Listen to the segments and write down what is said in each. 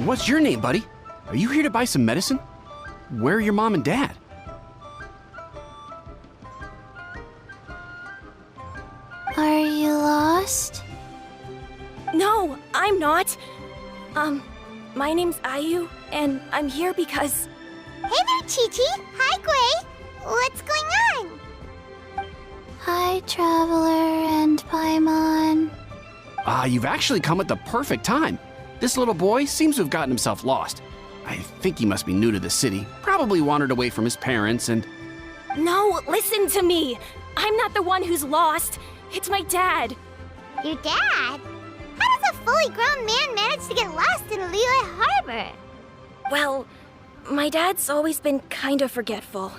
What's your name, buddy? Are you here to buy some medicine? Where are your mom and dad? Are you lost? No, I'm not. My name's Ayu, and I'm here because... Hey there, Chi-Chi! Hi, Gui! What's going on? Hi, Traveler and Paimon. You've actually come at the perfect time. This little boy seems to have gotten himself lost. I think he must be new to the city, probably wandered away from his parents and... No, listen to me! I'm not the one who's lost. It's my dad. Your dad? How does a fully grown man manage to get lost in Liyue Harbor? Well, my dad's always been kind of forgetful.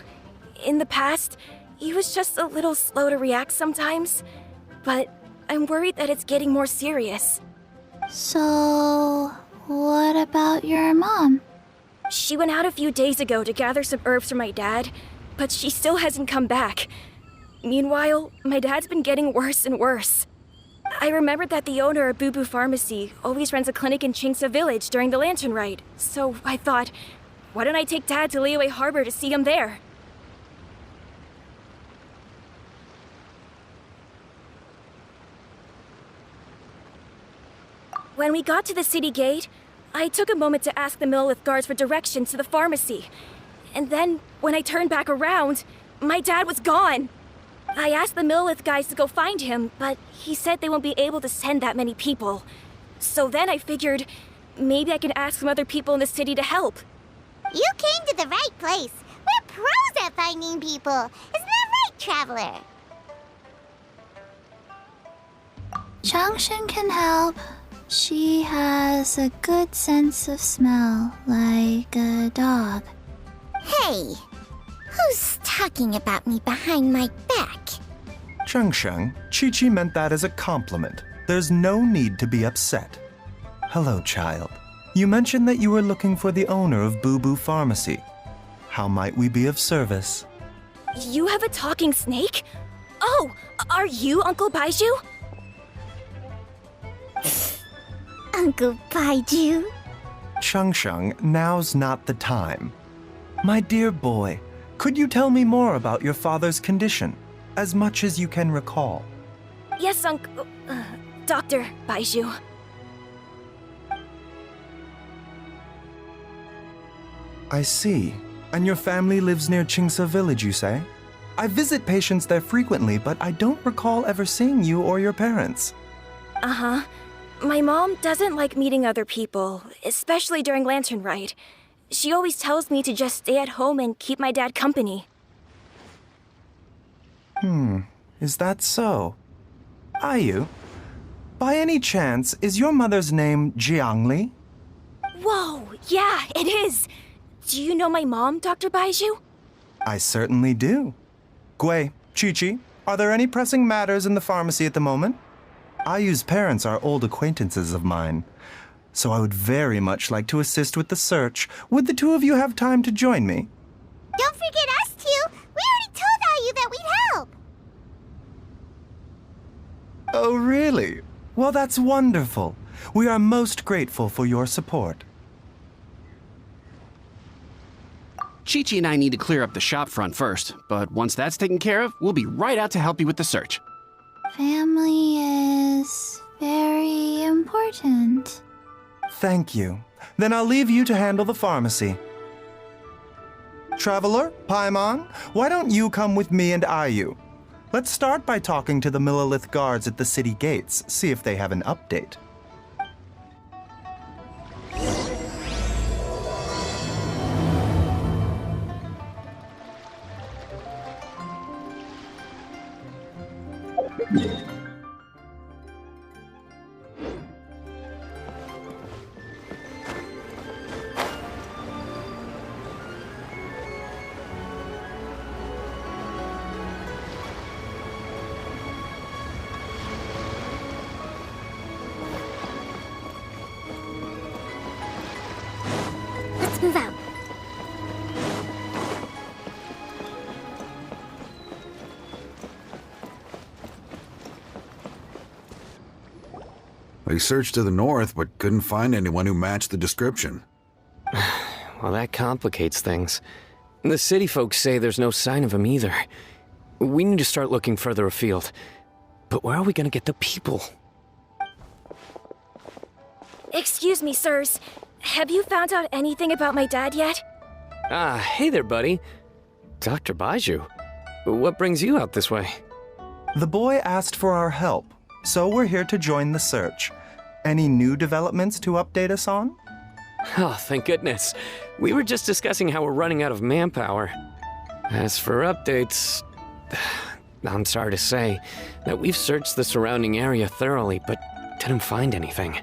In the past, he was just a little slow to react sometimes. But I'm worried that it's getting more serious. So, what about your mom? She went out a few days ago to gather some herbs for my dad, but she still hasn't come back. Meanwhile, my dad's been getting worse and worse. I remembered that the owner of Boo Boo Pharmacy always runs a clinic in Chingsa Village during the Lantern Rite, so I thought, why don't I take Dad to Liyue Harbor to see him there? When we got to the city gate, I took a moment to ask the Millelith guards for directions to the pharmacy. And then, when I turned back around, my dad was gone. I asked the Millelith guys to go find him, but he said they won't be able to send that many people. So then I figured, maybe I can ask some other people in the city to help. You came to the right place. We're pros at finding people. Isn't that right, Traveler? Changshan can help. She has a good sense of smell, like a dog. Hey, who's talking about me behind my back? Changshan, Chi-Chi meant that as a compliment. There's no need to be upset. Hello, child. You mentioned that you were looking for the owner of Boo Boo Pharmacy. How might we be of service? You have a talking snake? Oh, are you Uncle Baizhu? Uncle Baizhu? Changshan, now's not the time. My dear boy, could you tell me more about your father's condition, as much as you can recall? Yes, Uncle... Dr. Baizhu. I see. And your family lives near Chingsa Village, you say? I visit patients there frequently, but I don't recall ever seeing you or your parents. Uh-huh. My mom doesn't like meeting other people, especially during Lantern Rite. She always tells me to just stay at home and keep my dad company. Is that so? Ayu, by any chance, is your mother's name Jiangli? Whoa, yeah, it is! Do you know my mom, Dr. Baizhu? I certainly do. Gui, Chi-Chi, are there any pressing matters in the pharmacy at the moment? Ayu's parents are old acquaintances of mine, so I would very much like to assist with the search. Would the two of you have time to join me? Don't forget us two! We already told Ayu that we'd help! Oh, really? Well, that's wonderful. We are most grateful for your support. Chi-Chi and I need to clear up the shop front first, but once that's taken care of, we'll be right out to help you with the search. Family is very important. Thank you. Then I'll leave you to handle the pharmacy. Traveler, Paimon, why don't you come with me and Ayu? Let's start by talking to the Millelith guards at the city gates, see if they have an update. Let's move out. They searched to the north, but couldn't find anyone who matched the description. Well, that complicates things. The city folks say there's no sign of him either. We need to start looking further afield. But where are we gonna get the people? Excuse me, sirs. Have you found out anything about my dad yet? Ah, hey there, buddy. Dr. Baizhu. What brings you out this way? The boy asked for our help, so we're here to join the search. Any new developments to update us on? Oh, thank goodness. We were just discussing how we're running out of manpower. As for updates, I'm sorry to say that we've searched the surrounding area thoroughly, but didn't find anything.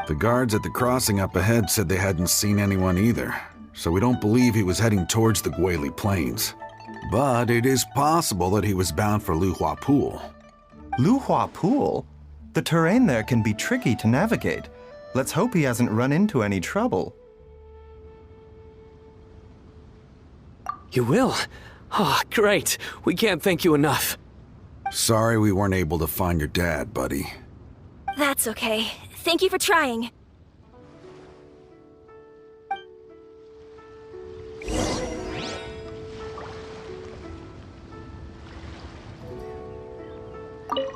The guards at the crossing up ahead said they hadn't seen anyone either, so we don't believe he was heading towards the Guili Plains. But it is possible that he was bound for Luhua Pool. Luhua Pool? The terrain there can be tricky to navigate. Let's hope he hasn't run into any trouble. You will? Oh, great. We can't thank you enough. Sorry we weren't able to find your dad, buddy. That's okay. Thank you for trying.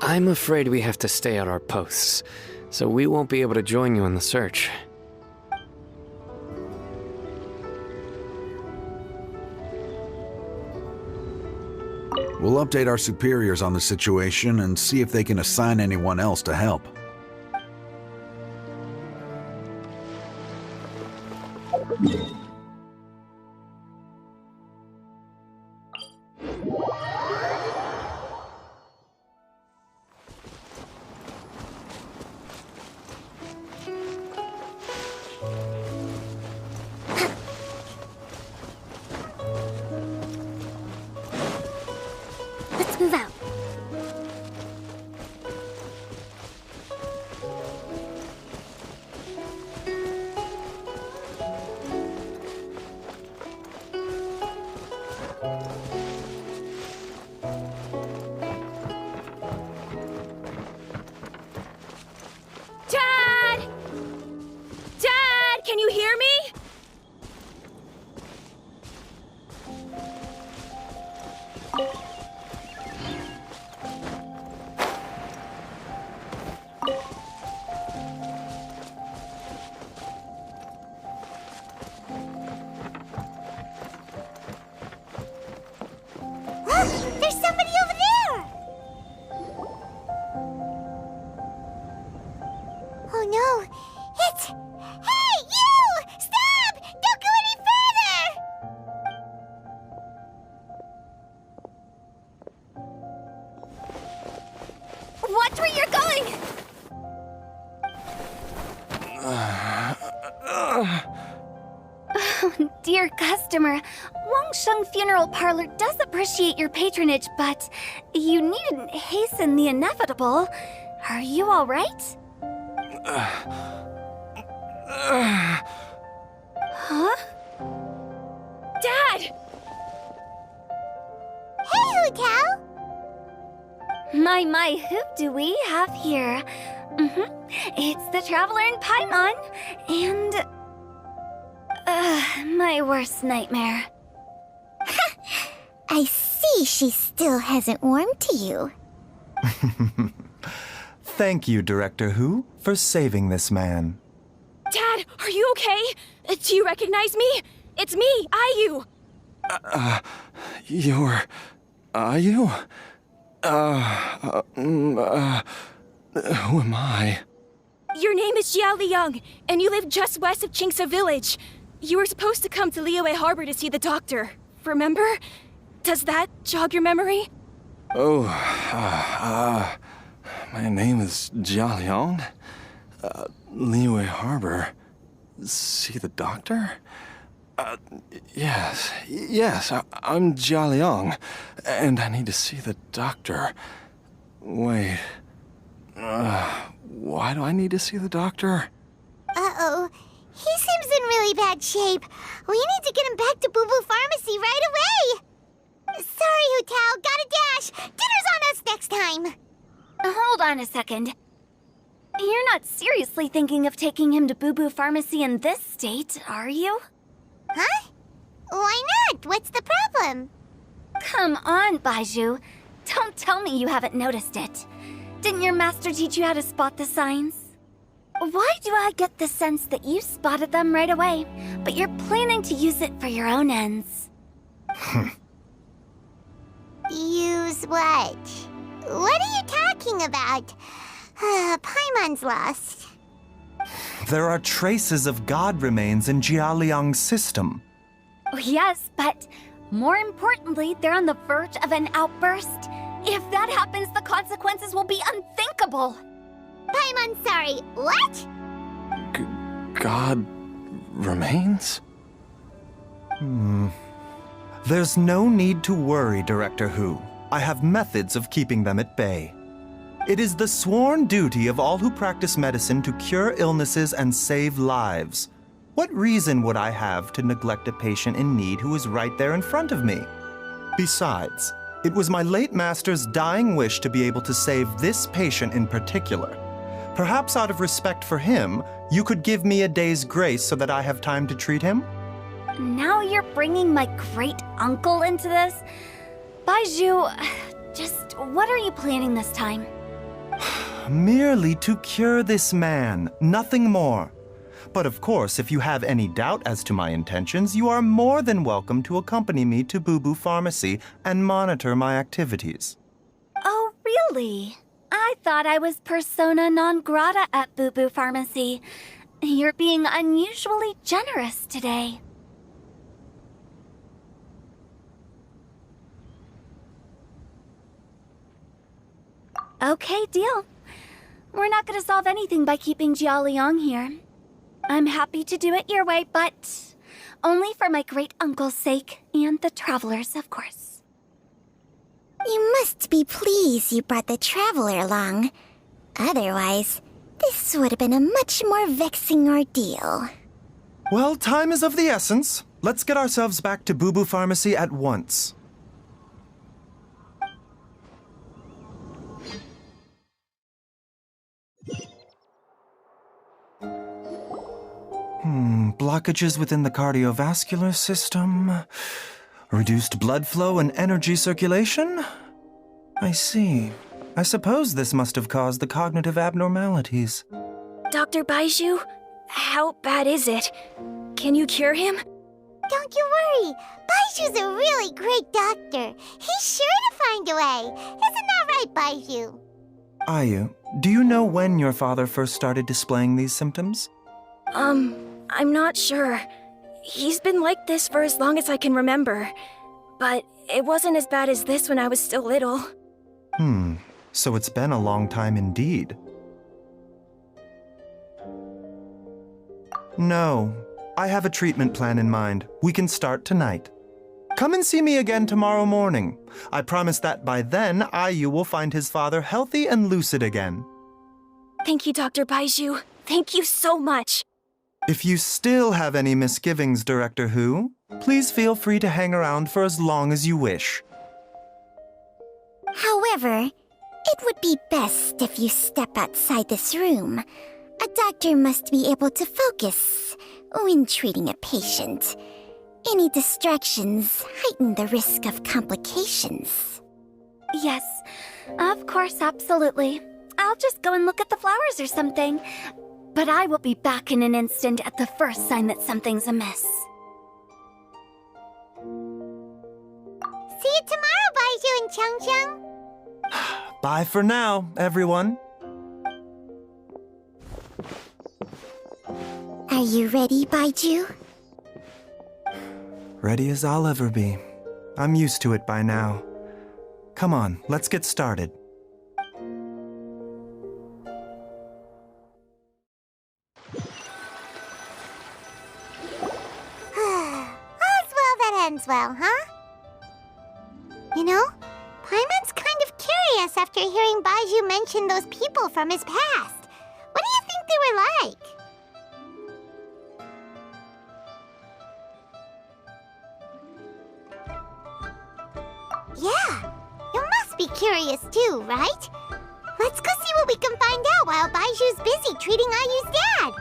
I'm afraid we have to stay at our posts, so we won't be able to join you in the search. We'll update our superiors on the situation and see if they can assign anyone else to help. Let's move out. Dad! Dad, can you hear me? There's somebody over there! Oh no, it's... Hey, you! Stop! Don't go any further! Watch where you're going! Dear customer, Wangsheng Funeral Parlor does appreciate your patronage, but you needn't hasten the inevitable. Are you all right? Huh? Dad! Hey, Hu Tao! My, who do we have here? It's the Traveler in Paimon, and... my worst nightmare. I see she still hasn't warmed to you. Thank you, Director Hu, for saving this man. Dad, are you okay? Do you recognize me? It's me, Ayu. You're... Ayu? Who am I? Your name is Jia Liang, and you live just west of Qingsa Village. You were supposed to come to Liyue Harbor to see the doctor. Remember? Does that jog your memory? Oh, my name is Jia Liang. Liyue Harbor. See the doctor? Yes, I'm Jia Liang, and I need to see the doctor. Wait, why do I need to see the doctor? Uh-oh. He seems in really bad shape. We need to get him back to Boo Boo Pharmacy right away. Sorry, Hu Tao. Gotta dash. Dinner's on us next time. Hold on a second. You're not seriously thinking of taking him to Boo Boo Pharmacy in this state, are you? Huh? Why not? What's the problem? Come on, Baizhu. Don't tell me you haven't noticed it. Didn't your master teach you how to spot the signs? Why do I get the sense that you spotted them right away, but you're planning to use it for your own ends? Use what? What are you talking about? Paimon's lost. There are traces of god remains in Jialiang's system. Oh, yes, but more importantly, they're on the verge of an outburst. If that happens, the consequences will be unthinkable. Paimon, sorry. What? God remains? There's no need to worry, Director Hu. I have methods of keeping them at bay. It is the sworn duty of all who practice medicine to cure illnesses and save lives. What reason would I have to neglect a patient in need who is right there in front of me? Besides, it was my late master's dying wish to be able to save this patient in particular. Perhaps out of respect for him, you could give me a day's grace so that I have time to treat him? Now you're bringing my great-uncle into this? Baizhu, just what are you planning this time? Merely to cure this man, nothing more. But of course, if you have any doubt as to my intentions, you are more than welcome to accompany me to Boo Boo Pharmacy and monitor my activities. Oh, really? I thought I was persona non grata at Boo Boo Pharmacy. You're being unusually generous today. Okay, deal. We're not gonna solve anything by keeping Jialiang here. I'm happy to do it your way, but only for my great-uncle's sake and the travelers, of course. You must be pleased you brought the traveler along. Otherwise, this would have been a much more vexing ordeal. Well, time is of the essence. Let's get ourselves back to Boo Boo Pharmacy at once. Blockages within the cardiovascular system, reduced blood flow and energy circulation? I see. I suppose this must have caused the cognitive abnormalities. Dr. Baizhu, how bad is it? Can you cure him? Don't you worry. Baizhu's a really great doctor. He's sure to find a way. Isn't that right, Baizhu? Ayu, do you know when your father first started displaying these symptoms? I'm not sure. He's been like this for as long as I can remember. But it wasn't as bad as this when I was still little. So it's been a long time indeed. No, I have a treatment plan in mind. We can start tonight. Come and see me again tomorrow morning. I promise that by then, Ayu will find his father healthy and lucid again. Thank you, Dr. Baizhu. Thank you so much. If you still have any misgivings, Director Hu, please feel free to hang around for as long as you wish. However, it would be best if you step outside this room. A doctor must be able to focus when treating a patient. Any distractions heighten the risk of complications. Yes, of course, absolutely. I'll just go and look at the flowers or something. But I will be back in an instant at the first sign that something's amiss. See you tomorrow, Baizhu and Changcheng. Bye for now, everyone. Are you ready, Baizhu? Ready as I'll ever be. I'm used to it by now. Come on, let's get started. Ends well, huh? You know, Paimon's kind of curious after hearing Baizhu mention those people from his past. What do you think they were like? Yeah, you must be curious too, right? Let's go see what we can find out while Baiju's busy treating Ayu's dad.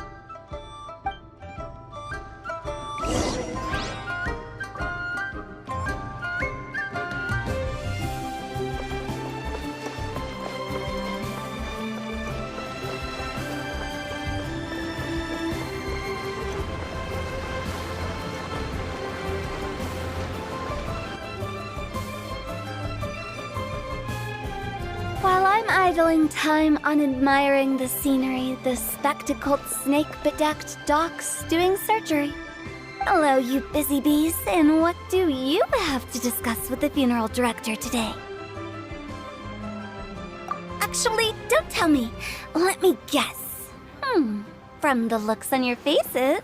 While I'm idling time on admiring the scenery, the spectacled snake-bedecked docks doing surgery. Hello, you busy bees, and what do you have to discuss with the funeral director today? Actually, don't tell me. Let me guess. From the looks on your faces,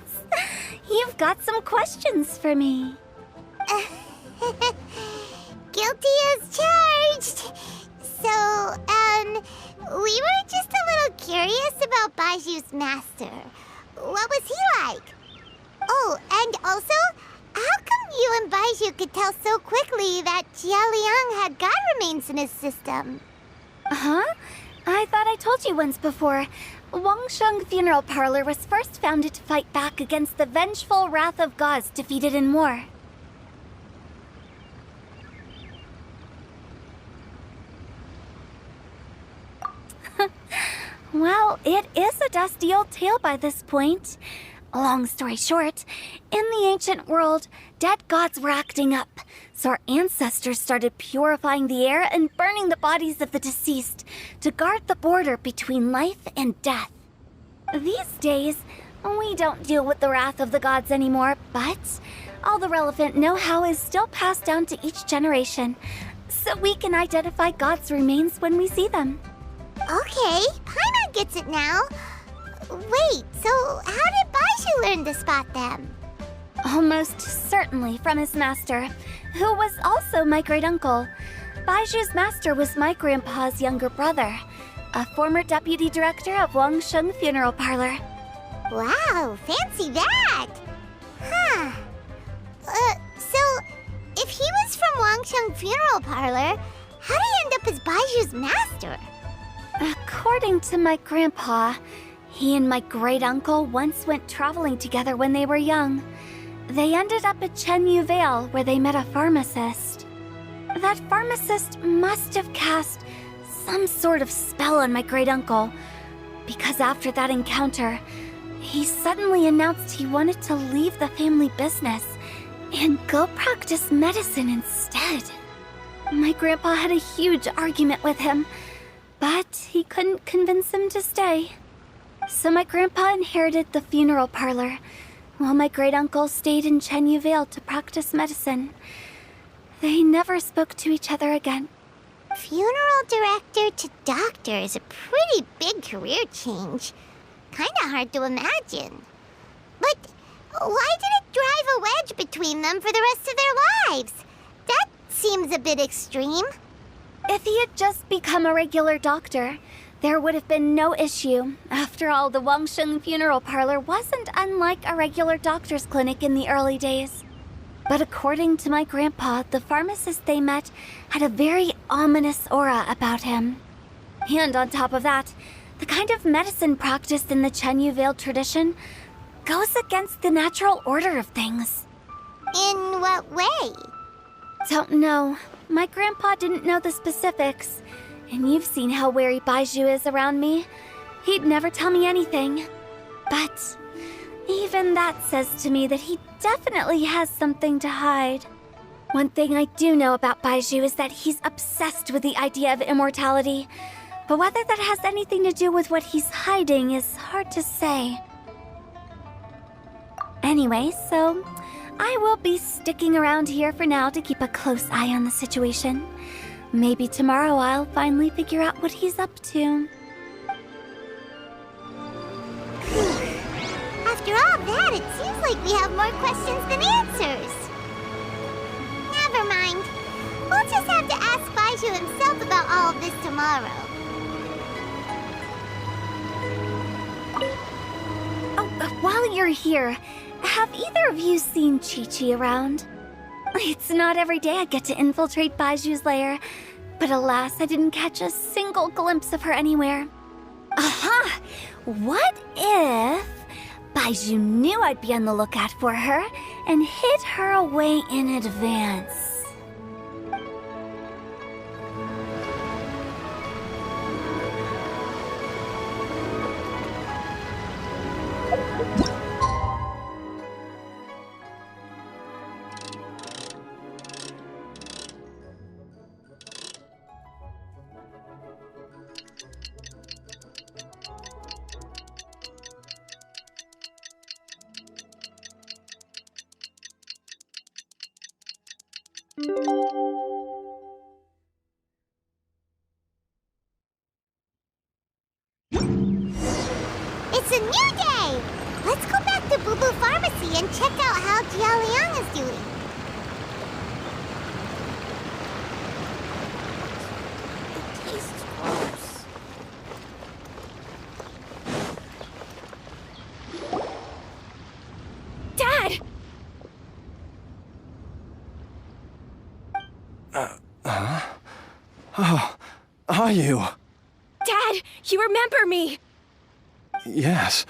you've got some questions for me. Guilty as charged. So, we were just a little curious about Baiju's master. What was he like? Oh, and also, how come you and Baizhu could tell so quickly that Jialiang had god remains in his system? Huh? I thought I told you once before. Wangsheng Funeral Parlor was first founded to fight back against the vengeful wrath of gods defeated in war. Well, it is a dusty old tale by this point. Long story short, in the ancient world, dead gods were acting up, so our ancestors started purifying the air and burning the bodies of the deceased to guard the border between life and death. These days, we don't deal with the wrath of the gods anymore, but all the relevant know-how is still passed down to each generation, so we can identify gods' remains when we see them. Okay, Paimon gets it now. Wait, so how did Baizhu learn to spot them? Almost certainly from his master, who was also my great-uncle. Baiju's master was my grandpa's younger brother, a former deputy director of Wangsheng Funeral Parlor. Wow, fancy that! Huh. So, if he was from Wangsheng Funeral Parlor, how did he end up as Baiju's master? According to my grandpa, he and my great-uncle once went traveling together when they were young. They ended up at Chenyu Vale, where they met a pharmacist. That pharmacist must have cast some sort of spell on my great-uncle, because after that encounter, he suddenly announced he wanted to leave the family business and go practice medicine instead. My grandpa had a huge argument with him, but he couldn't convince him to stay. So my grandpa inherited the funeral parlor, while my great-uncle stayed in Chenyu Vale to practice medicine. They never spoke to each other again. Funeral director to doctor is a pretty big career change. Kinda hard to imagine. But why did it drive a wedge between them for the rest of their lives? That seems a bit extreme. If he had just become a regular doctor, there would have been no issue. After all, the Wangsheng Funeral Parlor wasn't unlike a regular doctor's clinic in the early days. But according to my grandpa, the pharmacist they met had a very ominous aura about him. And on top of that, the kind of medicine practiced in the Chenyu Vale tradition goes against the natural order of things. In what way? Don't know. My grandpa didn't know the specifics, and you've seen how wary Baizhu is around me. He'd never tell me anything. But even that says to me that he definitely has something to hide. One thing I do know about Baizhu is that he's obsessed with the idea of immortality, but whether that has anything to do with what he's hiding is hard to say. Anyway, so I will be sticking around here for now to keep a close eye on the situation. Maybe tomorrow I'll finally figure out what he's up to. After all that, it seems like we have more questions than answers. Never mind. We'll just have to ask Baizhu himself about all of this tomorrow. Oh, while you're here, have either of you seen Chi-Chi around? It's not every day I get to infiltrate Baiju's lair, but alas, I didn't catch a single single glimpse of her anywhere. Aha! What if Baizhu knew I'd be on the lookout for her and hid her away in advance? It's a new day! Let's go back to Boo Boo Pharmacy and check out how Jia Liang is doing. It tastes gross. Dad! Oh, are you? Dad, you remember me! Yes,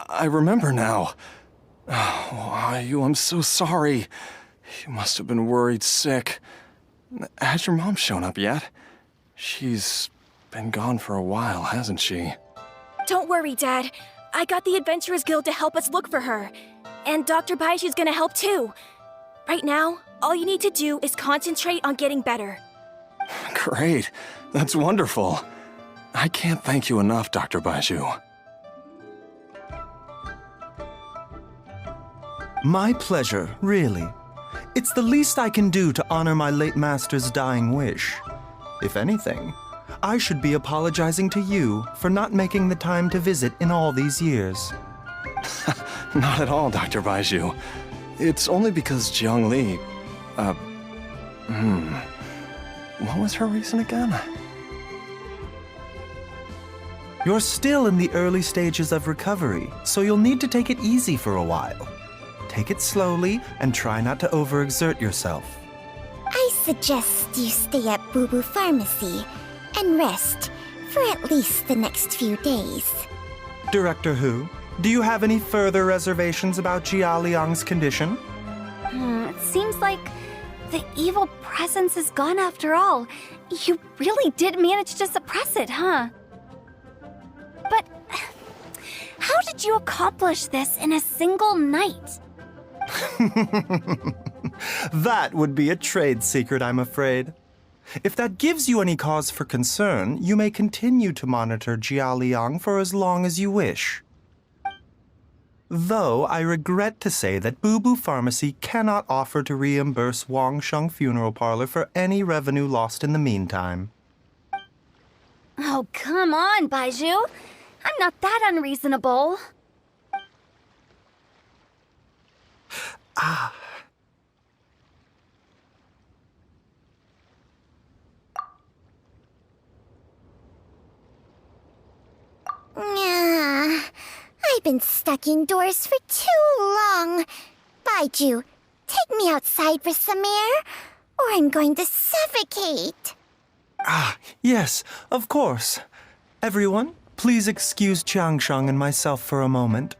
I remember now. Oh, are you? I'm so sorry. You must have been worried sick. Has your mom shown up yet? She's been gone for a while, hasn't she? Don't worry, Dad. I got the Adventurers Guild to help us look for her. And Dr. Baizhu's gonna help too. Right now, all you need to do is concentrate on getting better. Great. That's wonderful. I can't thank you enough, Dr. Baizhu. My pleasure, really. It's the least I can do to honor my late master's dying wish. If anything, I should be apologizing to you for not making the time to visit in all these years. Not at all, Dr. Baizhu. It's only because Jiang Li... What was her reason again? You're still in the early stages of recovery, so you'll need to take it easy for a while. Take it slowly and try not to overexert yourself. I suggest you stay at Boo Boo Pharmacy and rest for at least the next few days. Director Hu, do you have any further reservations about Jia Liang's condition? It seems like the evil presence is gone after all. You really did manage to suppress it, huh? But how did you accomplish this in a single night? That would be a trade secret, I'm afraid. If that gives you any cause for concern, you may continue to monitor Jia Liang for as long as you wish. Though I regret to say that Boo Boo Pharmacy cannot offer to reimburse Wang Sheng Funeral Parlor for any revenue lost in the meantime. Oh, come on, Baizhu. I'm not that unreasonable. I've been stuck indoors for too long. Baizhu, take me outside for some air, or I'm going to suffocate. Yes, of course. Everyone, please excuse Chiangsheng and myself for a moment.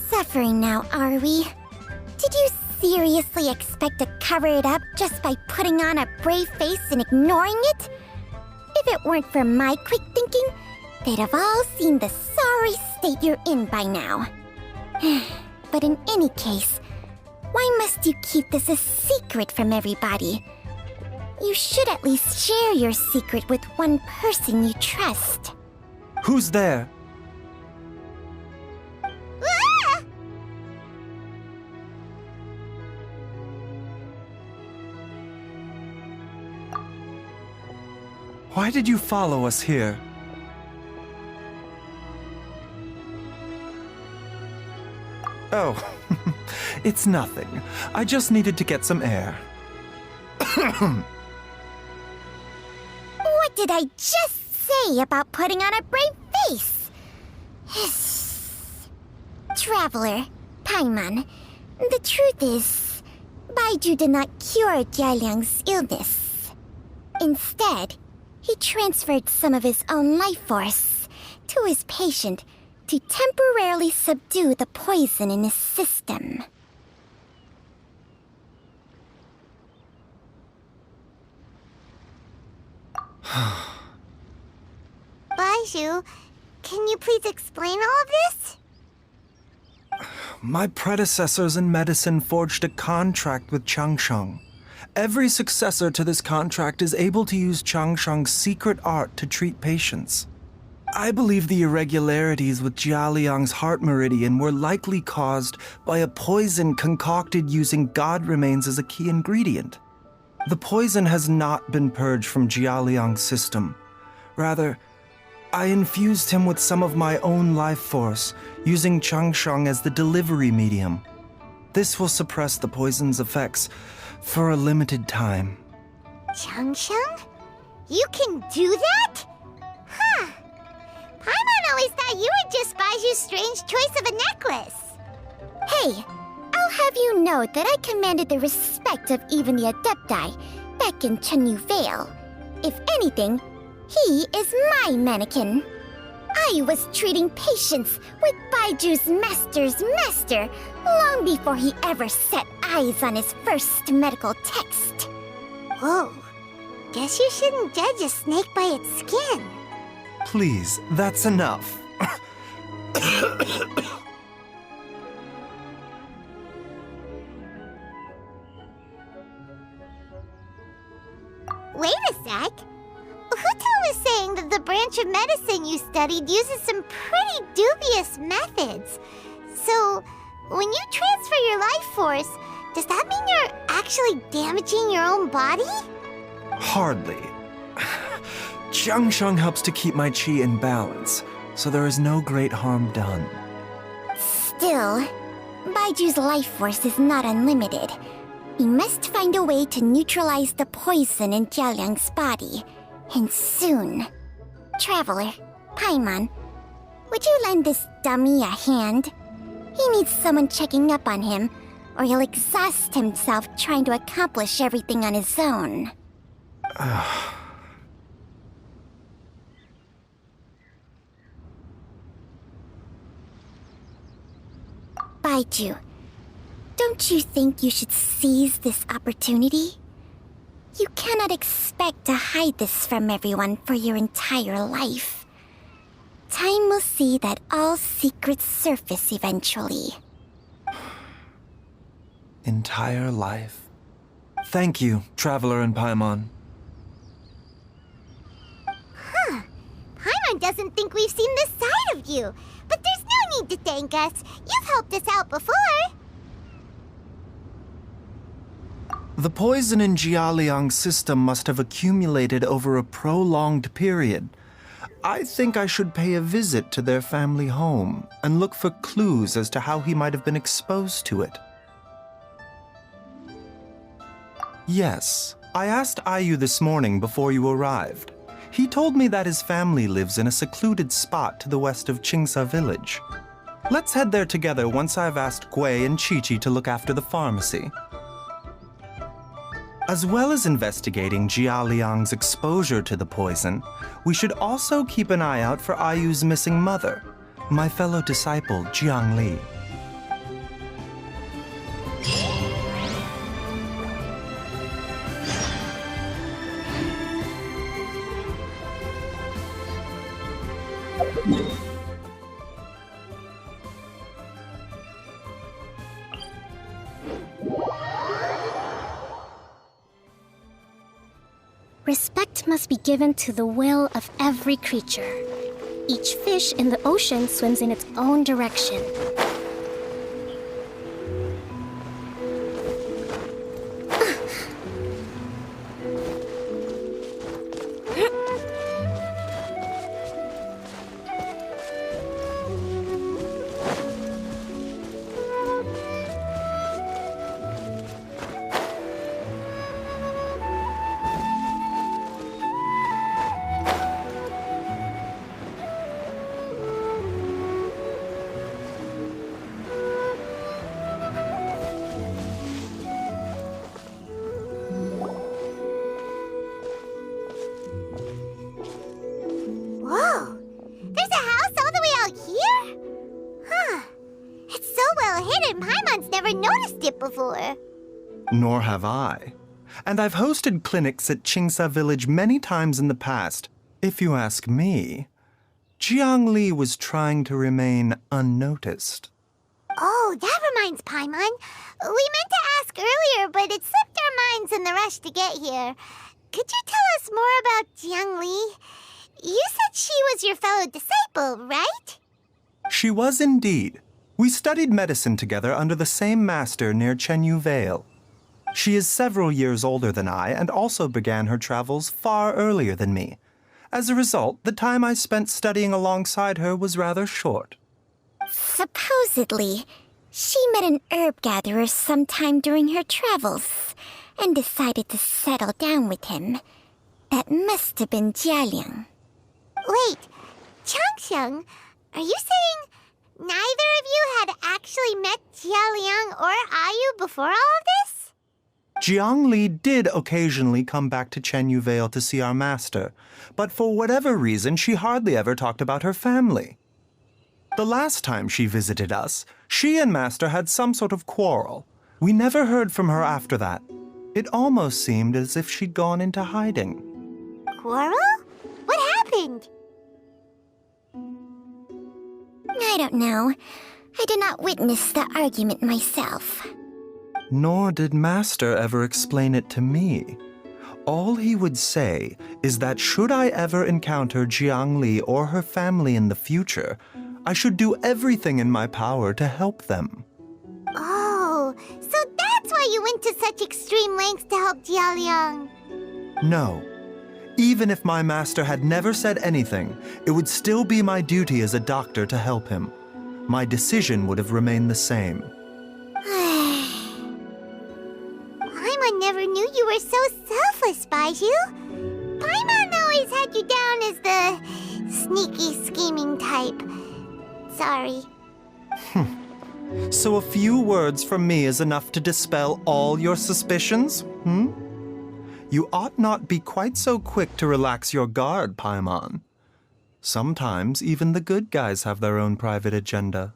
Suffering now, are we? Did you seriously expect to cover it up just by putting on a brave face and ignoring it? If it weren't for my quick thinking, they'd have all seen the sorry state you're in by now. But in any case, why must you keep this a secret from everybody? You should at least share your secret with one person you trust. Who's there? Ah! Why did you follow us here? Oh, it's nothing. I just needed to get some air. What did I just say about putting on a brave face? Traveler, Paimon, the truth is, Baizhu did not cure Jialiang's illness. Instead, he transferred some of his own life force to his patient to temporarily subdue the poison in his system. Baizhu, can you please explain all of this? My predecessors in medicine forged a contract with Changsheng. Every successor to this contract is able to use Changsheng's secret art to treat patients. I believe the irregularities with Jialiang's heart meridian were likely caused by a poison concocted using god remains as a key ingredient. The poison has not been purged from Jialiang's system. Rather, I infused him with some of my own life force, using Changsheng as the delivery medium. This will suppress the poison's effects for a limited time. Changsheng? You can do that? Huh. Paimon always thought you were just Baizhu's strange choice of a necklace. Hey, I'll have you know that I commanded the respect of even the Adepti back in Chenyu Vale. If anything, he is my mannequin. I was treating patients with Baiju's master's master long before he ever set eyes on his first medical text. Whoa. Guess you shouldn't judge a snake by its skin. Please, that's enough. Wait a sec. Huto was saying that the branch of medicine you studied uses some pretty dubious methods. So, when you transfer your life force, does that mean you're actually damaging your own body? Hardly. Changsheng helps to keep my chi in balance, so there is no great harm done. Still, Baiju's life force is not unlimited. We must find a way to neutralize the poison in Jialiang's body, and soon. Traveler, Paimon, would you lend this dummy a hand? He needs someone checking up on him, or he'll exhaust himself trying to accomplish everything on his own. Baizhu, don't you think you should seize this opportunity? You cannot expect to hide this from everyone for your entire life. Time will see that all secrets surface eventually. Entire life. Thank you, Traveler and Paimon. Huh. Paimon doesn't think we've seen this side of you. But there's no need to thank us. You've helped us out before. The poison in Jialiang's system must have accumulated over a prolonged period. I think I should pay a visit to their family home and look for clues as to how he might have been exposed to it. Yes, I asked Ayu this morning before you arrived. He told me that his family lives in a secluded spot to the west of Qingsa village. Let's head there together once I've asked Gui and Chi-Chi to look after the pharmacy. As well as investigating Jialiang's exposure to the poison, we should also keep an eye out for Ayu's missing mother, my fellow disciple Jiang Li. Respect must be given to the will of every creature. Each fish in the ocean swims in its own direction. before. Nor have I. And I've hosted clinics at Qingsa Village many times in the past. If you ask me, Jiang Li was trying to remain unnoticed. Oh, that reminds Paimon. We meant to ask earlier, but it slipped our minds in the rush to get here. Could you tell us more about Jiang Li? You said she was your fellow disciple, right? She was indeed. We studied medicine together under the same master near Chenyu Vale. She is several years older than I and also began her travels far earlier than me. As a result, the time I spent studying alongside her was rather short. Supposedly, she met an herb gatherer sometime during her travels and decided to settle down with him. That must have been Jialiang. Wait, Changxiang, are you saying neither of you had actually met Jialiang or Ayu before all of this? Jiang Li did occasionally come back to Chenyu Vale to see our master, but for whatever reason, she hardly ever talked about her family. The last time she visited us, she and Master had some sort of quarrel. We never heard from her after that. It almost seemed as if she'd gone into hiding. Quarrel? What happened? I don't know. I did not witness the argument myself. Nor did Master ever explain it to me. All he would say is that should I ever encounter Jiang Li or her family in the future, I should do everything in my power to help them. Oh, so that's why you went to such extreme lengths to help Jialiang. No. Even if my master had never said anything, it would still be my duty as a doctor to help him. My decision would have remained the same. Paimon never knew you were so selfless, Baizhu. Paimon always had you down as the sneaky, scheming type. Sorry. So a few words from me is enough to dispel all your suspicions, You ought not be quite so quick to relax your guard, Paimon. Sometimes even the good guys have their own private agenda.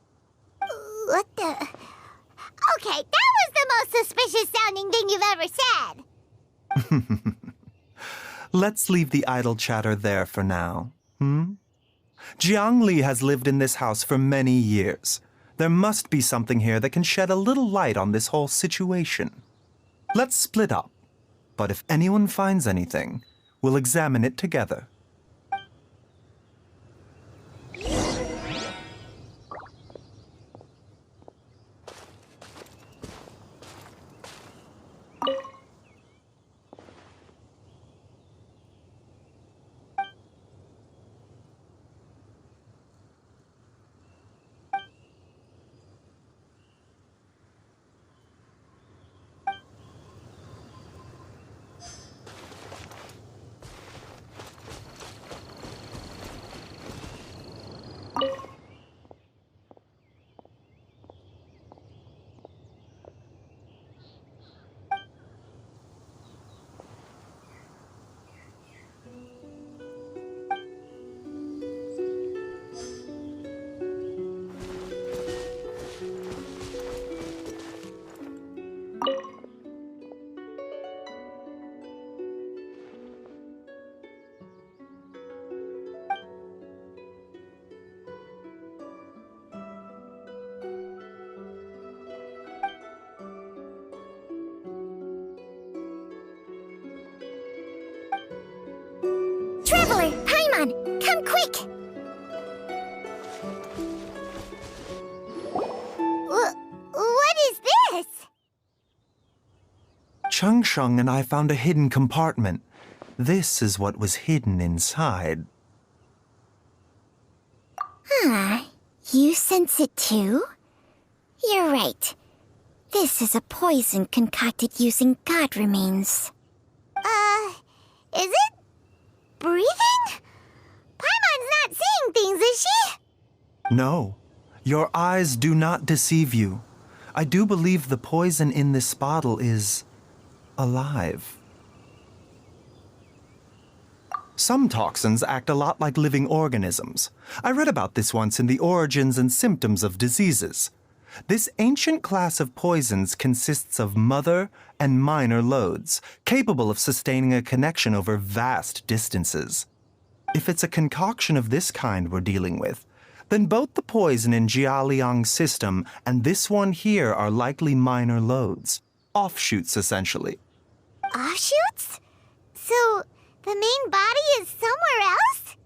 What the... Okay, that was the most suspicious-sounding thing you've ever said. Let's leave the idle chatter there for now, Jiang Li has lived in this house for many years. There must be something here that can shed a little light on this whole situation. Let's split up. But if anyone finds anything, we'll examine it together. Traveler, Paimon, come quick! What is this? Changsheng and I found a hidden compartment. This is what was hidden inside. You sense it too? You're right. This is a poison concocted using god remains. Is it breathing? Paimon's not seeing things, is she? No, your eyes do not deceive you. I do believe the poison in this bottle is alive. Some toxins act a lot like living organisms. I read about this once in the Origins and Symptoms of Diseases. This ancient class of poisons consists of mother and minor loads, capable of sustaining a connection over vast distances. If it's a concoction of this kind we're dealing with, then both the poison in Jialiang's system and this one here are likely minor loads. Offshoots, essentially. Offshoots? So, the main body is somewhere else?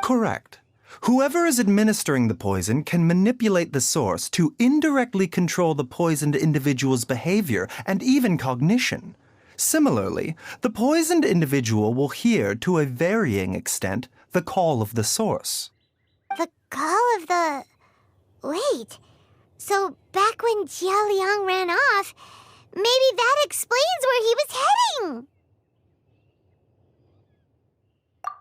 Correct. Whoever is administering the poison can manipulate the source to indirectly control the poisoned individual's behavior and even cognition. Similarly, the poisoned individual will hear, to a varying extent, the call of the source. The call of the... Wait. So, back when Jia Liang ran off, maybe that explains where he was heading!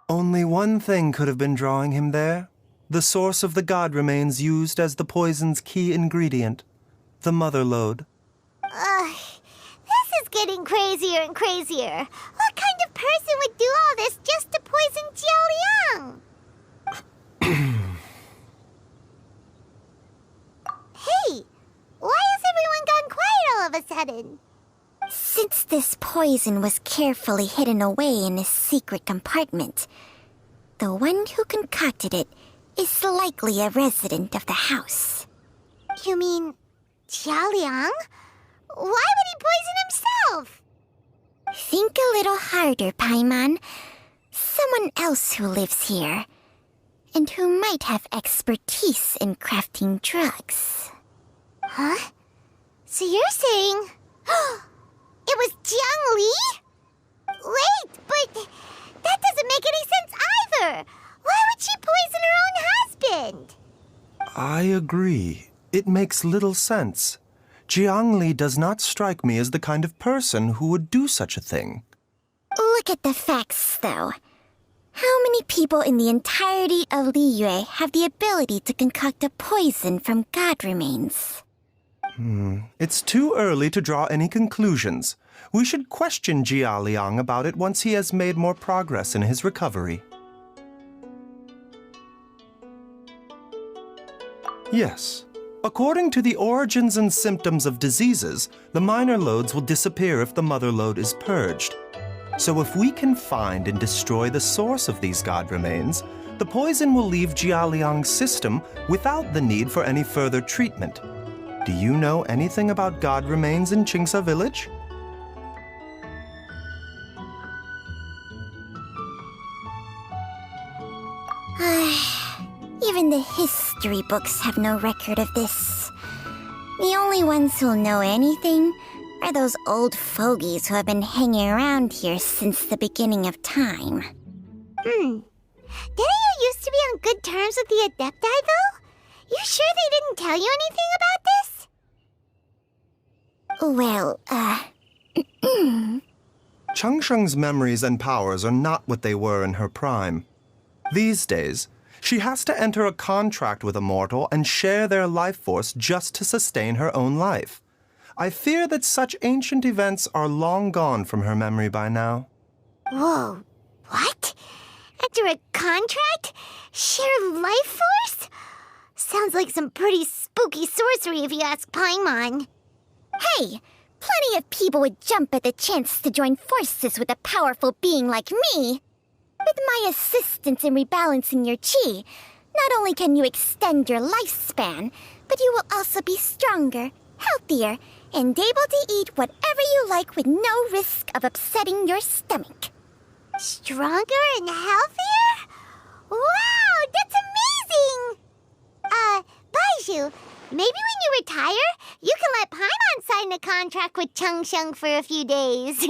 Only one thing could have been drawing him there. The source of the god remains used as the poison's key ingredient, the mother lode. This is getting crazier and crazier. What kind of person would do all this just to poison Jia Liang? Hey, why has everyone gone quiet all of a sudden? Since this poison was carefully hidden away in a secret compartment, the one who concocted it is likely a resident of the house. You mean Jia Liang? Why would he poison himself? Think a little harder, Paimon. Someone else who lives here, and who might have expertise in crafting drugs. Huh? So you're saying... it was Jiang Li? Wait, but that doesn't make any sense either. Why would she poison her own husband? I agree. It makes little sense. Jiang Li does not strike me as the kind of person who would do such a thing. Look at the facts, though. How many people in the entirety of Liyue have the ability to concoct a poison from god remains? It's too early to draw any conclusions. We should question Jia Liang about it once he has made more progress in his recovery. Yes. According to the origins and symptoms of diseases, the minor loads will disappear if the mother load is purged. So if we can find and destroy the source of these god remains, the poison will leave Jia Liang's system without the need for any further treatment. Do you know anything about god remains in Qingsa village? Even the history books have no record of this. The only ones who'll know anything are those old fogies who have been hanging around here since the beginning of time. Didn't you used to be on good terms with the Adepti, though? You sure they didn't tell you anything about this? Well, Changsheng's memories and powers are not what they were in her prime. These days, she has to enter a contract with a mortal and share their life force just to sustain her own life. I fear that such ancient events are long gone from her memory by now. Whoa, what? Enter a contract? Share life force? Sounds like some pretty spooky sorcery if you ask Paimon. hey, plenty of people would jump at the chance to join forces with a powerful being like me. With my assistance in rebalancing your chi, not only can you extend your lifespan, but you will also be stronger, healthier, and able to eat whatever you like with no risk of upsetting your stomach. Stronger and healthier? Wow, that's amazing! Baizhu, maybe when you retire, you can let Paimon sign a contract with Changsheng for a few days.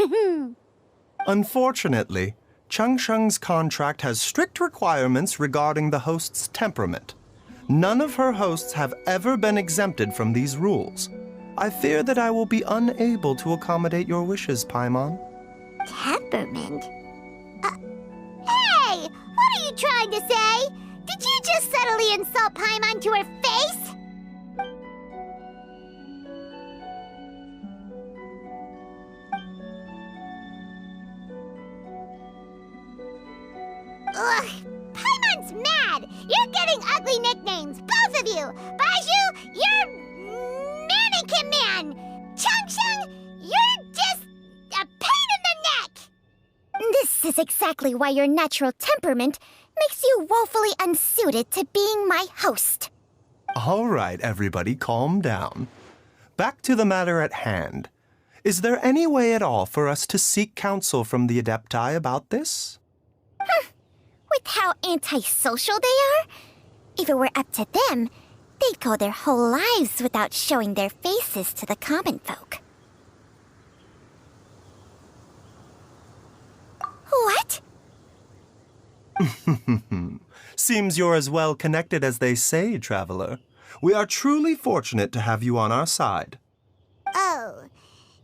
Unfortunately, Changsheng's contract has strict requirements regarding the host's temperament. None of her hosts have ever been exempted from these rules. I fear that I will be unable to accommodate your wishes, Paimon. Temperament? Hey! What are you trying to say? Did you just subtly insult Paimon to her face? Ugh! Paimon's mad! You're getting ugly nicknames, both of you! Baizhu, you're Tin Man! Chung, you're just a pain in the neck! This is exactly why your natural temperament makes you woefully unsuited to being my host. All right, everybody, calm down. Back to the matter at hand. Is there any way at all for us to seek counsel from the Adepti about this? With how antisocial they are, if it were up to them, they'd go their whole lives without showing their faces to the common folk. What? Seems you're as well connected as they say, traveler. We are truly fortunate to have you on our side. Oh,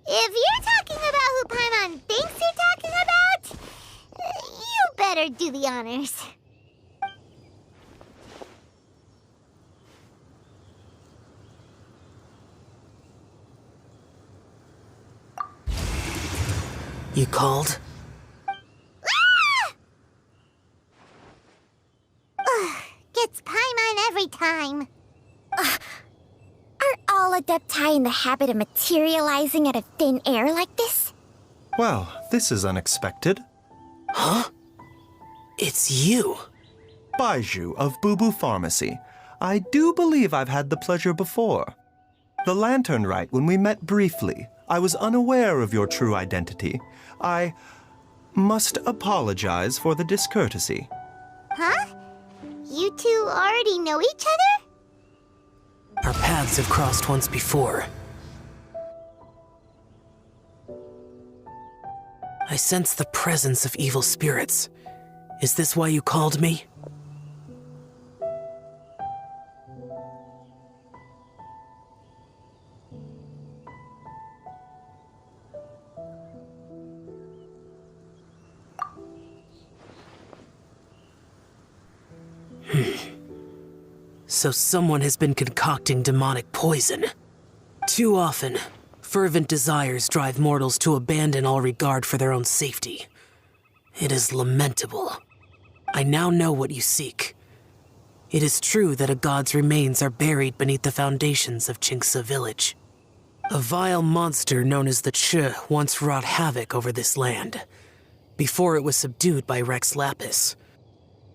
if you're talking about who Paimon thinks you're talking about, you better do the honors. You called? Gets Paimon every time. Are all Adepti in the habit of materializing out of thin air like this? Well, this is unexpected. Huh? It's you. Baizhu of Baizhu Pharmacy. I do believe I've had the pleasure before. The Lantern Rite, when we met briefly, I was unaware of your true identity. I must apologize for the discourtesy. Huh? You two already know each other? Our paths have crossed once before. I sense the presence of evil spirits. Is this why you called me? So someone has been concocting demonic poison. Too often, fervent desires drive mortals to abandon all regard for their own safety. It is lamentable. I now know what you seek. It is true that a god's remains are buried beneath the foundations of Qingce village. A vile monster known as the Che once wrought havoc over this land, before it was subdued by Rex Lapis.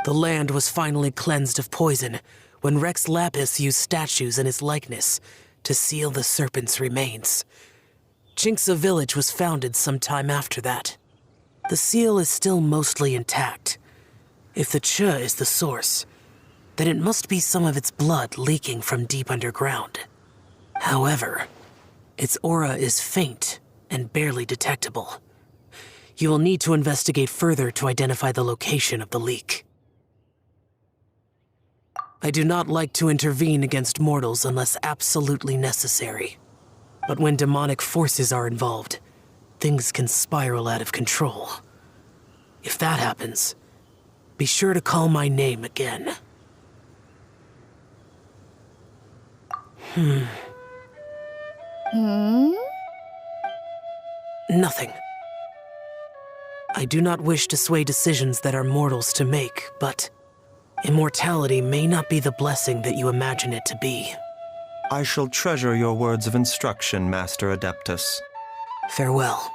The land was finally cleansed of poison when Rex Lapis used statues in his likeness to seal the serpent's remains. Qingce village was founded some time after that. The seal is still mostly intact. If the Che is the source, then it must be some of its blood leaking from deep underground. However, its aura is faint and barely detectable. You will need to investigate further to identify the location of the leak. I do not like to intervene against mortals unless absolutely necessary. But when demonic forces are involved, things can spiral out of control. If that happens, be sure to call my name again. Nothing. I do not wish to sway decisions that are mortals to make, but immortality may not be the blessing that you imagine it to be. I shall treasure your words of instruction, Master Adeptus. Farewell.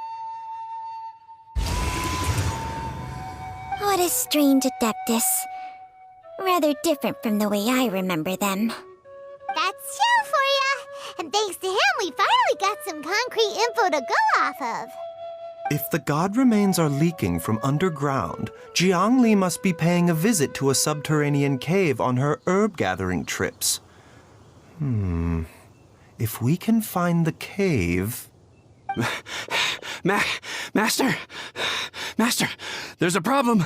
What a strange Adeptus. Rather different from the way I remember them. That's Xiao for ya! And thanks to him, we finally got some concrete info to go off of. If the god remains are leaking from underground, Jiangli must be paying a visit to a subterranean cave on her herb-gathering trips. If we can find the cave... Master! Master, there's a problem.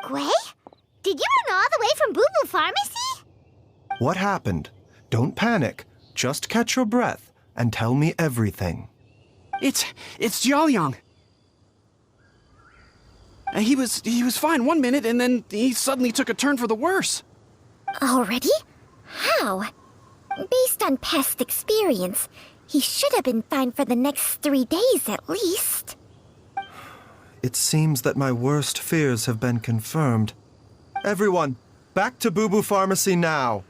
Gui? Did you run all the way from Baizhu Pharmacy? What happened? Don't panic. Just catch your breath and tell me everything. It's Jiaoliang. He was fine one minute, and then he suddenly took a turn for the worse. Already? How? Based on past experience, he should have been fine for the next 3 days at least. It seems that my worst fears have been confirmed. Everyone, back to Baizhu Pharmacy now.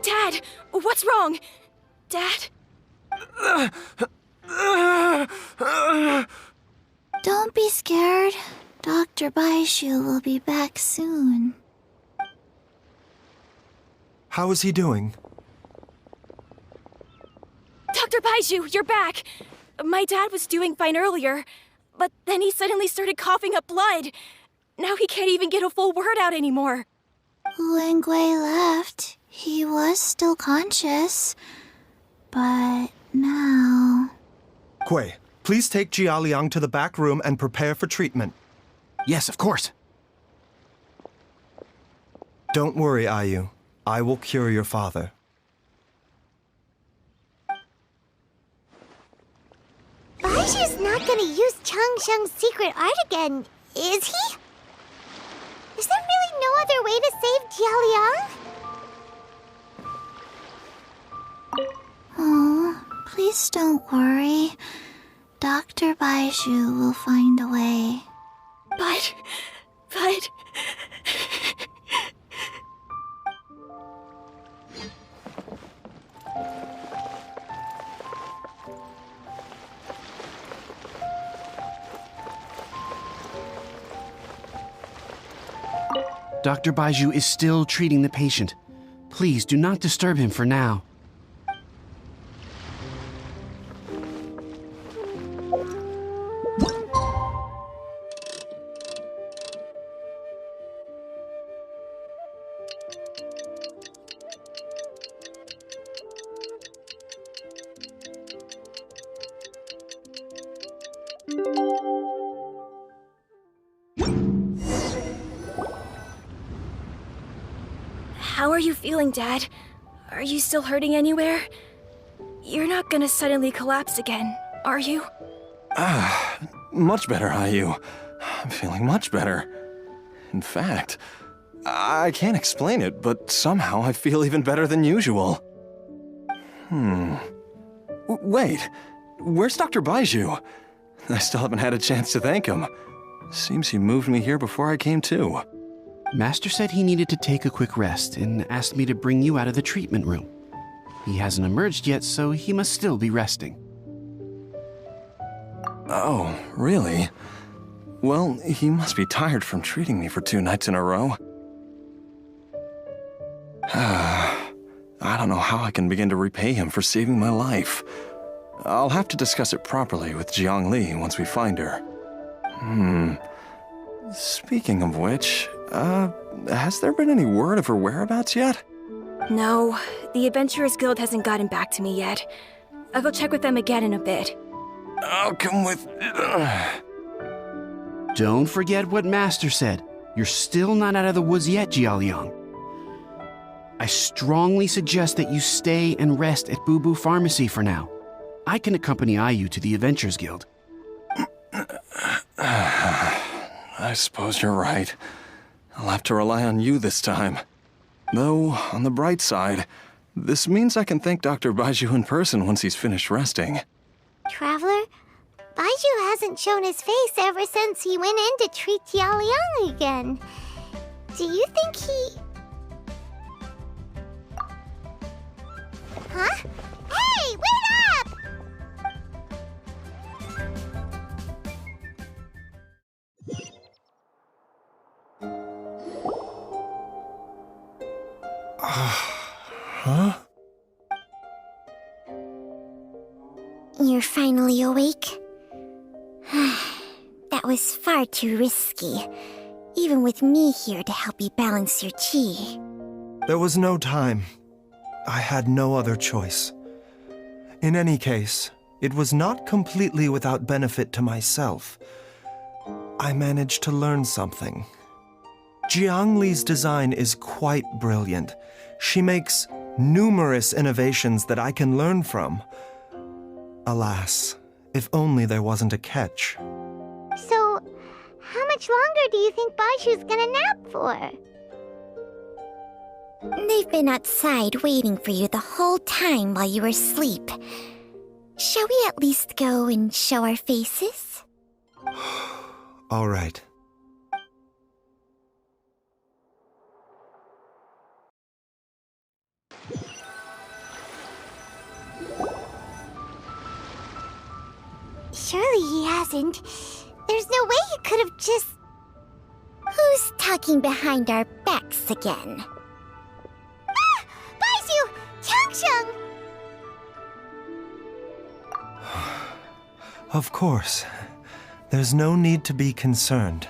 Dad, what's wrong? Dad? Don't be scared. Dr. Baizhu will be back soon. How is he doing? Dr. Baizhu, you're back! My dad was doing fine earlier, but then he suddenly started coughing up blood. Now he can't even get a full word out anymore. When Gui left, he was still conscious. But now... Gui, please take Jialiang to the back room and prepare for treatment. Yes, of course. Don't worry, Ayu. I will cure your father. Baizhu's not gonna use Changsheng's secret art again, is he? Is there really no other way to save Jialiang? Oh, please don't worry. Dr. Baizhu will find a way. But... Dr. Baizhu is still treating the patient. Please do not disturb him for now. How are you feeling, Dad? Are you still hurting anywhere? You're not gonna suddenly collapse again, are you? Much better, Ayu. I'm feeling much better. In fact, I can't explain it, but somehow I feel even better than usual. Wait, where's Dr. Baizhu? I still haven't had a chance to thank him. Seems he moved me here before I came to. Master said he needed to take a quick rest and asked me to bring you out of the treatment room. He hasn't emerged yet, so he must still be resting. Oh, really? Well, he must be tired from treating me for 2 nights in a row. I don't know how I can begin to repay him for saving my life. I'll have to discuss it properly with Jiang Li once we find her. Speaking of which, has there been any word of her whereabouts yet? No, the Adventurers Guild hasn't gotten back to me yet. I'll go check with them again in a bit. I'll come with... Don't forget what Master said. You're still not out of the woods yet, Jialiang. I strongly suggest that you stay and rest at Boo Boo Pharmacy for now. I can accompany Ayu to the Adventurers Guild. I suppose you're right. I'll have to rely on you this time. Though, on the bright side, this means I can thank Dr. Baizhu in person once he's finished resting. Traveler, Baizhu hasn't shown his face ever since he went in to treat Jialiang again. Do you think he... Huh? Hey, wait up! Huh? You're finally awake? That was far too risky, even with me here to help you balance your chi. There was no time. I had no other choice. In any case, it was not completely without benefit to myself. I managed to learn something. Jiang Li's design is quite brilliant. She makes numerous innovations that I can learn from. Alas, if only there wasn't a catch. So, how much longer do you think Baizhu's gonna nap for? They've been outside waiting for you the whole time while you were asleep. Shall we at least go and show our faces? All right. Surely he hasn't. There's no way he could have just... Who's talking behind our backs again? Ah! Baizhu! Changsheng! Of course. There's no need to be concerned.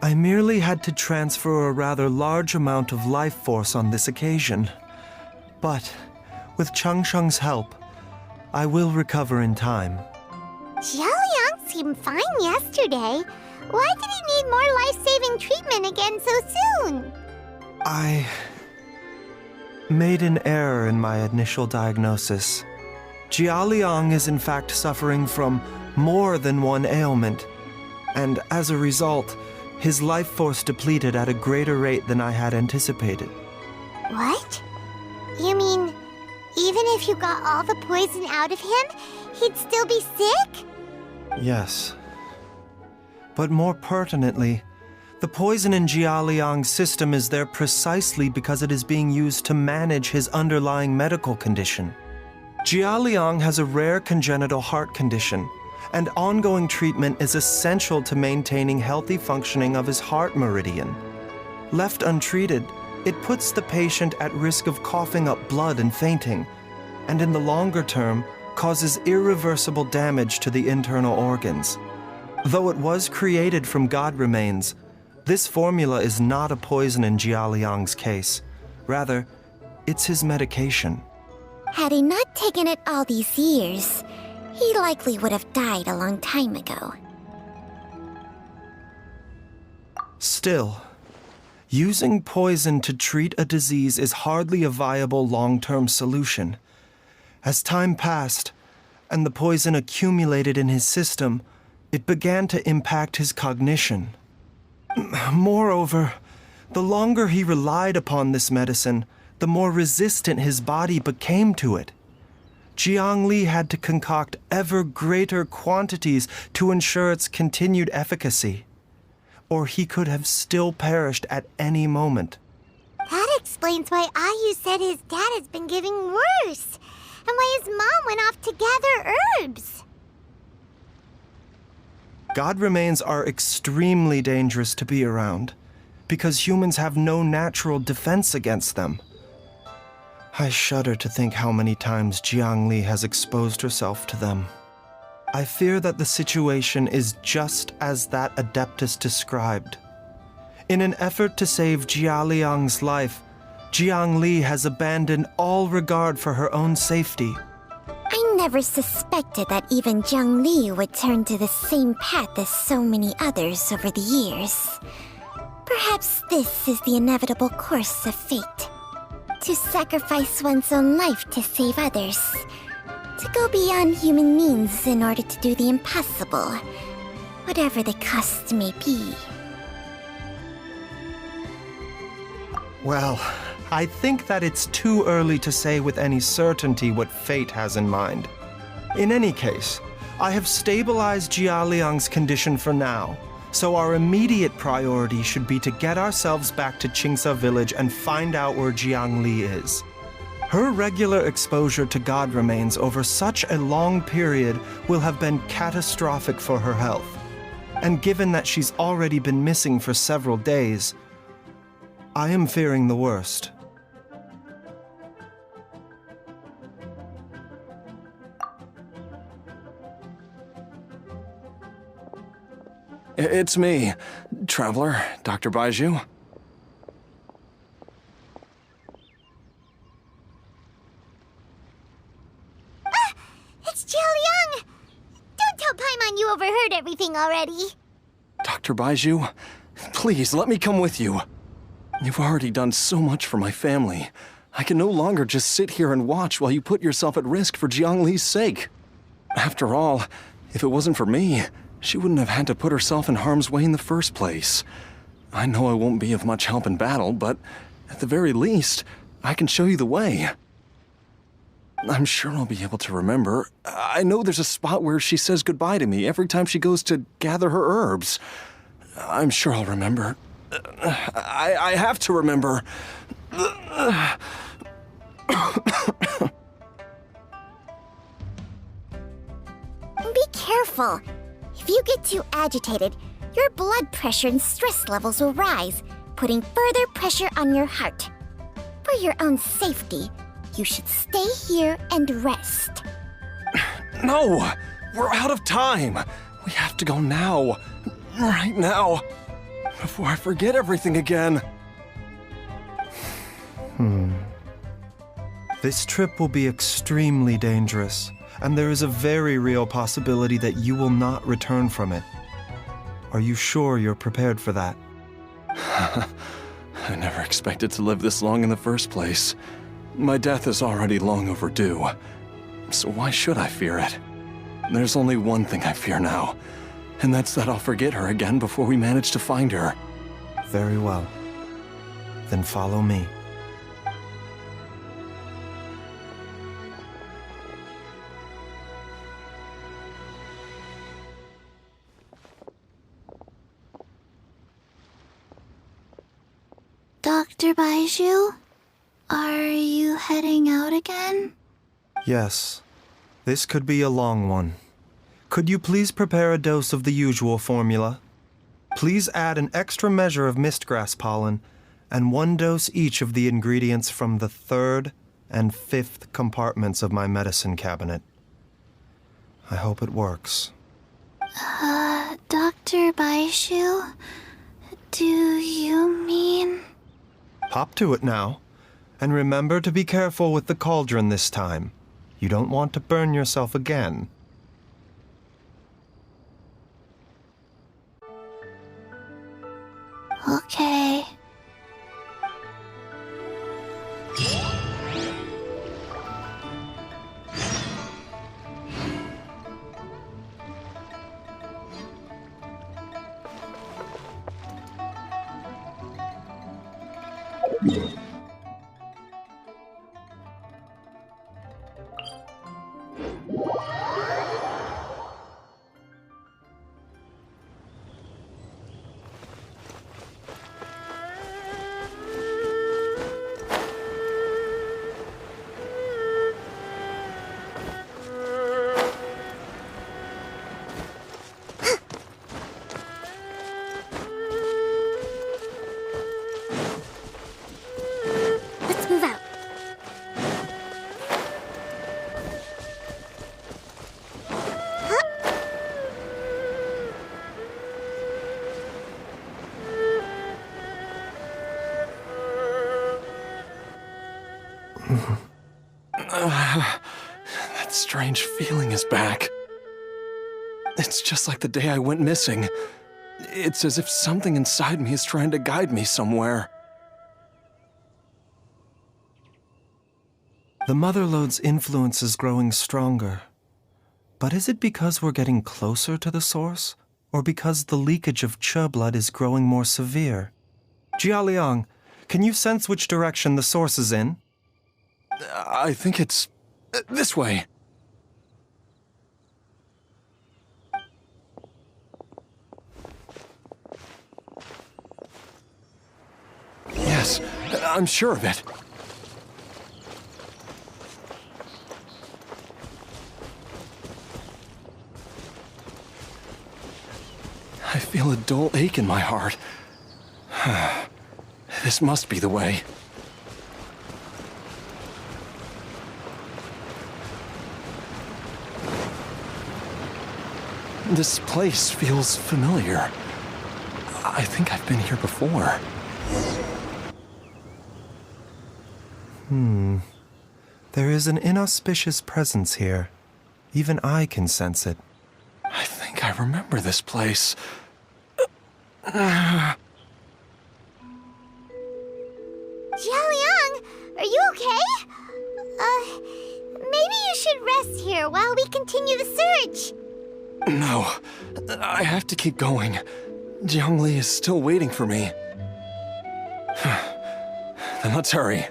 I merely had to transfer a rather large amount of life force on this occasion. But, with Changsheng's help, I will recover in time. Jialiang seemed fine yesterday. Why did he need more life-saving treatment again so soon? I made an error in my initial diagnosis. Jialiang is in fact suffering from more than one ailment, and as a result, his life force depleted at a greater rate than I had anticipated. What? You mean, even if you got all the poison out of him, he'd still be sick? Yes. But more pertinently, the poison in Jialiang's system is there precisely because it is being used to manage his underlying medical condition. Jialiang has a rare congenital heart condition, and ongoing treatment is essential to maintaining healthy functioning of his heart meridian. Left untreated, it puts the patient at risk of coughing up blood and fainting, and in the longer term, causes irreversible damage to the internal organs. Though it was created from god remains, this formula is not a poison in Jialiang's case. Rather, it's his medication. Had he not taken it all these years, he likely would have died a long time ago. Still, using poison to treat a disease is hardly a viable long-term solution. As time passed, and the poison accumulated in his system, it began to impact his cognition. Moreover, the longer he relied upon this medicine, the more resistant his body became to it. Jiang Li had to concoct ever greater quantities to ensure its continued efficacy, or he could have still perished at any moment. That explains why Ayu said his dad has been getting worse, and why his mom went off to gather herbs. God remains are extremely dangerous to be around, because humans have no natural defense against them. I shudder to think how many times Jiang Li has exposed herself to them. I fear that the situation is just as that Adeptus described. In an effort to save Jialiang's life, Jiang Li has abandoned all regard for her own safety. I never suspected that even Jiang Li would turn to the same path as so many others over the years. Perhaps this is the inevitable course of fate. To sacrifice one's own life to save others. To go beyond human means in order to do the impossible, whatever the cost may be. Well, I think that it's too early to say with any certainty what fate has in mind. In any case, I have stabilized Jialiang's condition for now, so our immediate priority should be to get ourselves back to Qingsa village and find out where Jiang Li is. Her regular exposure to god remains over such a long period will have been catastrophic for her health. And given that she's already been missing for several days, I am fearing the worst. It's me, Traveler, Dr. Baizhu. It's Jialiang! Don't tell Paimon you overheard everything already. Dr. Baizhu, please let me come with you. You've already done so much for my family. I can no longer just sit here and watch while you put yourself at risk for Jiangli's sake. After all, if it wasn't for me, she wouldn't have had to put herself in harm's way in the first place. I know I won't be of much help in battle, but at the very least, I can show you the way. I'm sure I'll be able to remember. I know there's a spot where she says goodbye to me every time she goes to gather her herbs. I'm sure I'll remember. I have to remember. Be careful. If you get too agitated, your blood pressure and stress levels will rise, putting further pressure on your heart. For your own safety, you should stay here and rest. No! We're out of time! We have to go now. Right now. Before I forget everything again. This trip will be extremely dangerous, and there is a very real possibility that you will not return from it. Are you sure you're prepared for that? I never expected to live this long in the first place. My death is already long overdue. So why should I fear it? There's only one thing I fear now, and that's that I'll forget her again before we manage to find her. Very well. Then follow me. Dr. Baizhu, are you heading out again? Yes. This could be a long one. Could you please prepare a dose of the usual formula? Please add an extra measure of mistgrass pollen and 1 dose each of the ingredients from the 3rd and 5th compartments of my medicine cabinet. I hope it works. Dr. Baizhu, do you mean... Hop to it now. And remember to be careful with the cauldron this time. You don't want to burn yourself again. Okay. Let's move out. That strange feeling is back. It's just like the day I went missing. It's as if something inside me is trying to guide me somewhere. The Motherlode's influence is growing stronger. But is it because we're getting closer to the source? Or because the leakage of Che blood is growing more severe? Jialiang, can you sense which direction the source is in? I think it's this way. Yes, I'm sure of it. I feel a dull ache in my heart. This must be the way. This place feels familiar. I think I've been here before. There is an inauspicious presence here. Even I can sense it. I think I remember this place. Jialiang, are you okay? Maybe you should rest here while we continue the search. No, I have to keep going. Jiangli is still waiting for me. Then let's hurry.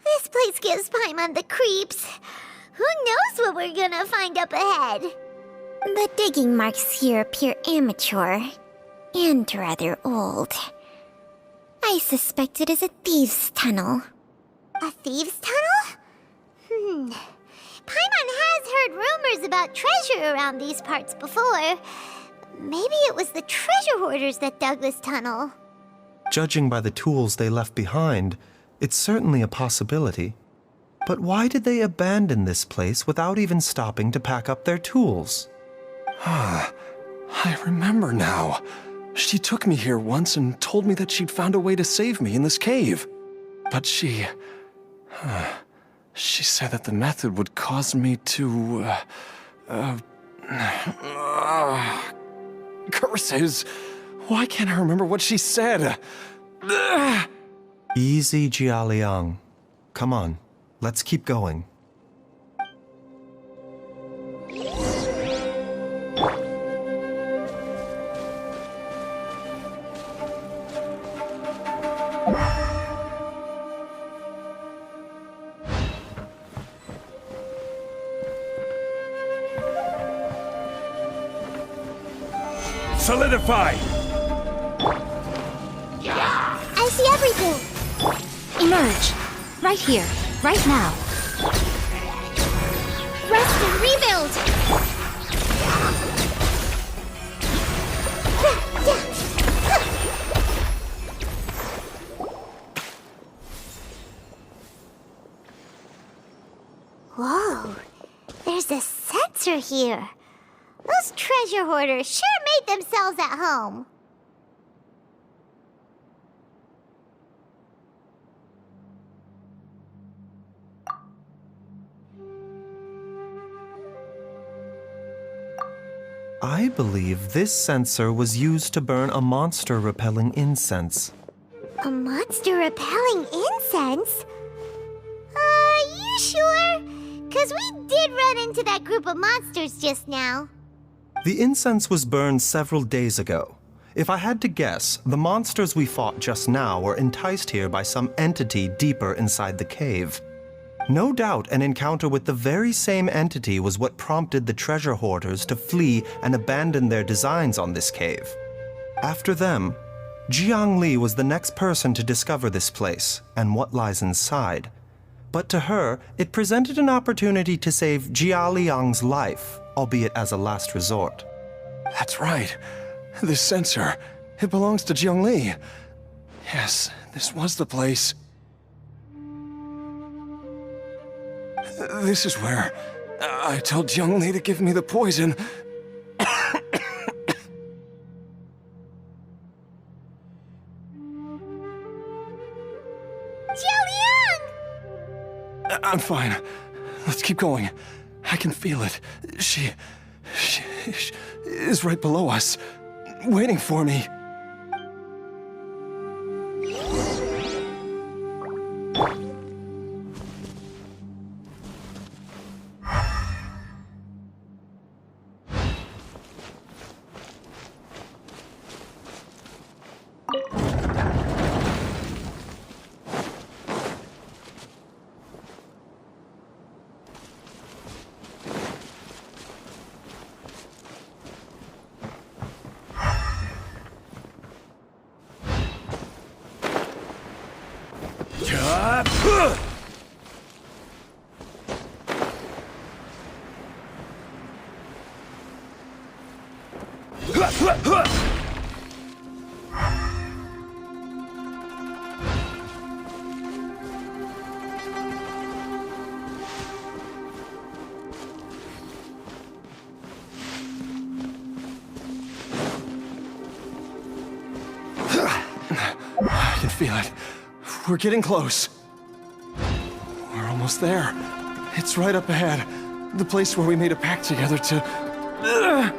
This place gives Paimon the creeps. Who knows what we're gonna find up ahead? The digging marks here appear amateur and rather old. I suspect it is a thieves' tunnel. A thieves' tunnel? Paimon has heard rumors about treasure around these parts before. Maybe it was the treasure hoarders that dug this tunnel. Judging by the tools they left behind, it's certainly a possibility. But why did they abandon this place without even stopping to pack up their tools? I remember now. She took me here once and told me that she'd found a way to save me in this cave. But she said that the method would cause me to, curses! Why can't I remember what she said? Easy, Jialiang. Come on, let's keep going. Solidify! I see everything! Emerge! Right here, right now. Rest and rebuild! Whoa, there's a sensor here. Those treasure hoarders sure made themselves at home. I believe this sensor was used to burn a monster-repelling incense. A monster-repelling incense? You sure? 'Cause we did run into that group of monsters just now. The incense was burned several days ago. If I had to guess, the monsters we fought just now were enticed here by some entity deeper inside the cave. No doubt an encounter with the very same entity was what prompted the treasure hoarders to flee and abandon their designs on this cave. After them, Jiang Li was the next person to discover this place and what lies inside. But to her, it presented an opportunity to save Jia Liang's life, albeit as a last resort. That's right. This sensor, it belongs to Jiang Li. Yes, this was the place. This is where I told Jiang Li to give me the poison. I'm fine. Let's keep going. I can feel it. She is right below us, waiting for me. feel it. We're getting close. We're almost there. It's right up ahead. The place where we made a pact together to...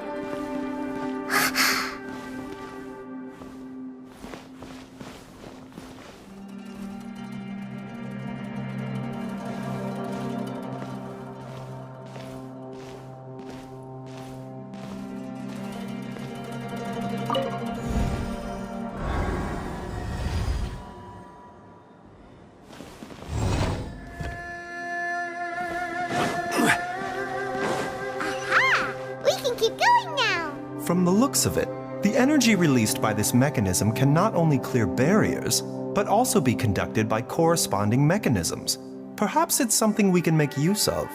From the looks of it, the energy released by this mechanism can not only clear barriers, but also be conducted by corresponding mechanisms. Perhaps it's something we can make use of.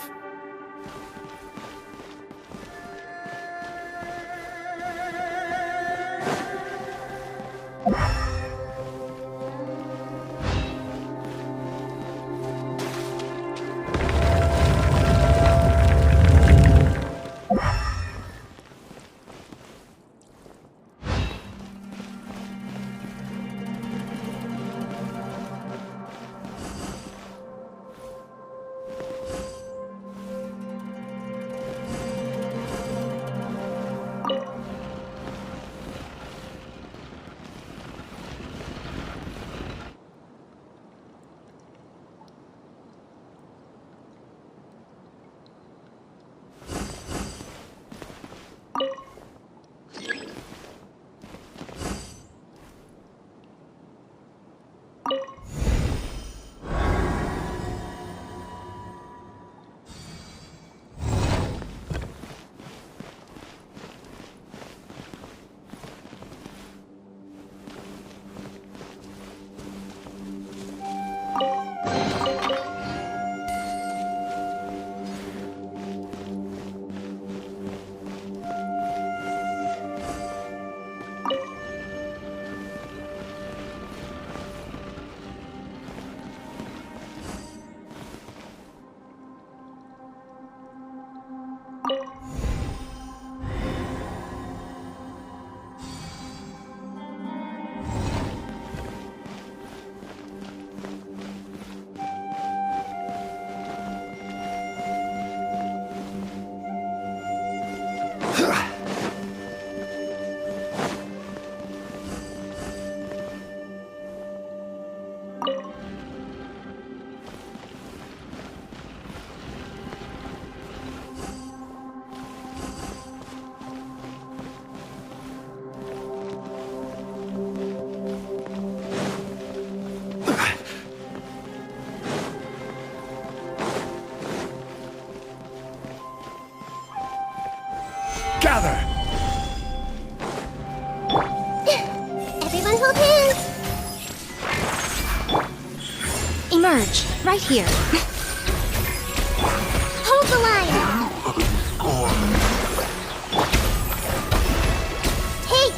Gather! Everyone hold hands! Emerge, right here. Hold the line! Take!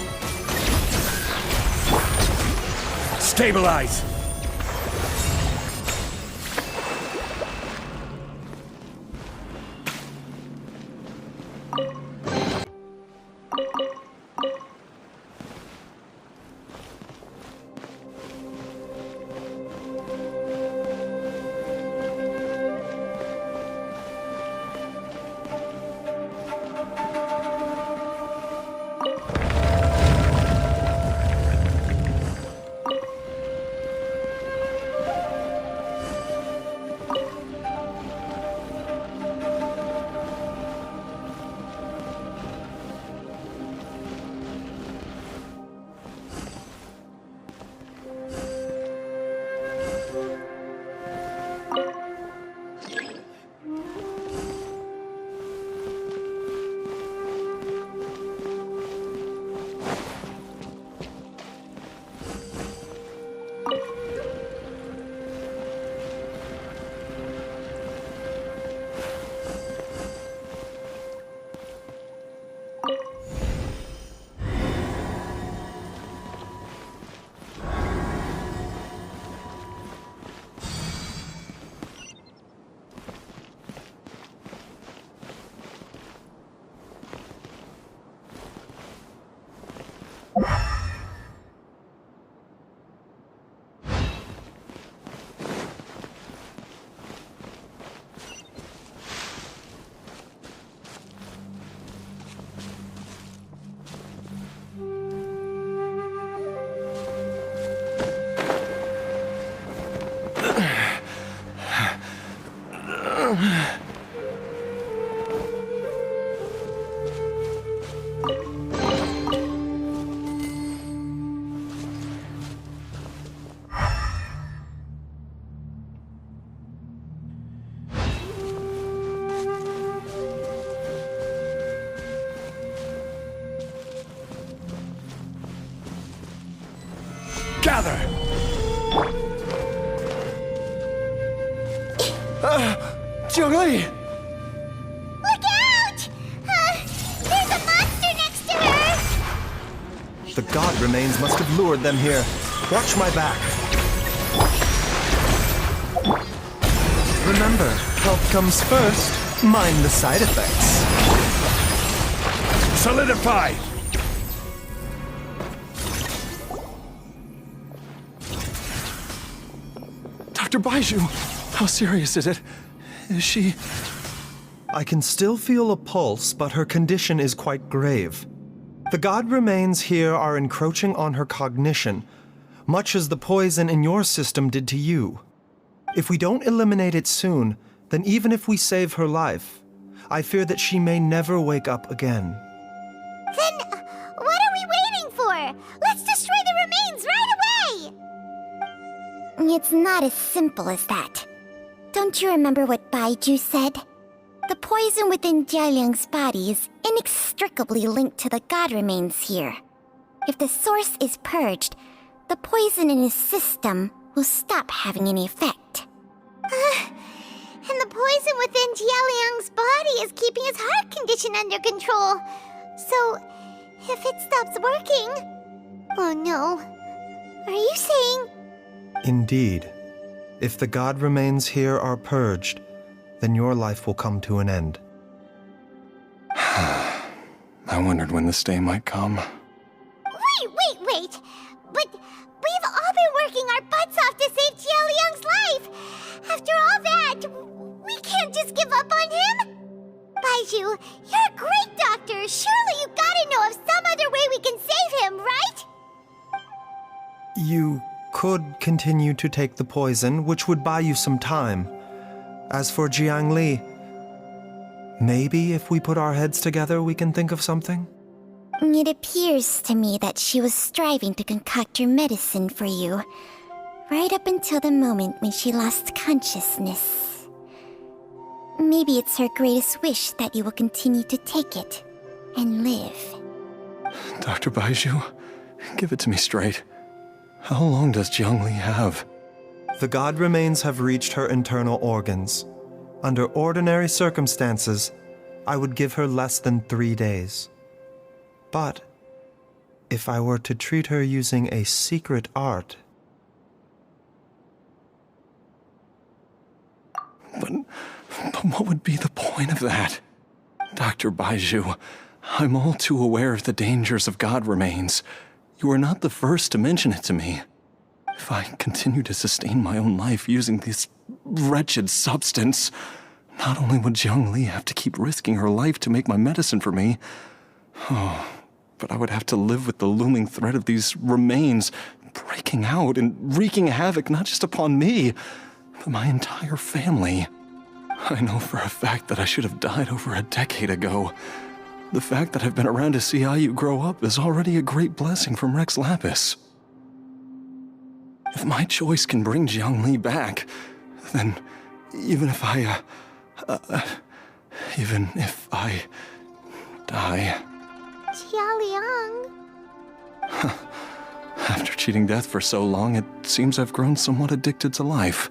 Stabilize! together! Jiangli! Look out! There's a monster next to her! The god remains must have lured them here. Watch my back. Remember, health comes first. Mind the side effects. Solidify! Dr. Baizhu, how serious is it? Is she... I can still feel a pulse, but her condition is quite grave. The god remains here are encroaching on her cognition, much as the poison in your system did to you. If we don't eliminate it soon, then even if we save her life, I fear that she may never wake up again. Then, what are we waiting for? Let's destroy the remains right away! It's not as simple as that. Don't you remember what Baizhu said? The poison within Jialiang's body is inextricably linked to the god remains here. If the source is purged, the poison in his system will stop having any effect. And the poison within Jialiang's body is keeping his heart condition under control. So, if it stops working... Oh no. Are you saying... Indeed. If the god remains here are purged, then your life will come to an end. I wondered when this day might come. Wait! But we've all been working our butts off to save Jialiang's life! After all that, we can't just give up on him! Baizhu, you're a great doctor! Surely you gotta know of some other way we can save him, right? You could continue to take the poison, which would buy you some time. As for Jiangli, maybe if we put our heads together, we can think of something? It appears to me that she was striving to concoct your medicine for you, right up until the moment when she lost consciousness. Maybe it's her greatest wish that you will continue to take it and live. Dr. Baizhu, give it to me straight. How long does Jiangli have? The god remains have reached her internal organs. Under ordinary circumstances, I would give her less than 3 days. But if I were to treat her using a secret art... But what would be the point of that? Dr. Baizhu, I'm all too aware of the dangers of god remains. You are not the first to mention it to me. If I continue to sustain my own life using this wretched substance, not only would Jiangli have to keep risking her life to make my medicine for me, but I would have to live with the looming threat of these remains breaking out and wreaking havoc not just upon me, but my entire family. I know for a fact that I should have died over a decade ago. The fact that I've been around to see how you grow up is already a great blessing from Rex Lapis. If my choice can bring Jiangli back, then even if I die... Jialiang... After cheating death for so long, it seems I've grown somewhat addicted to life.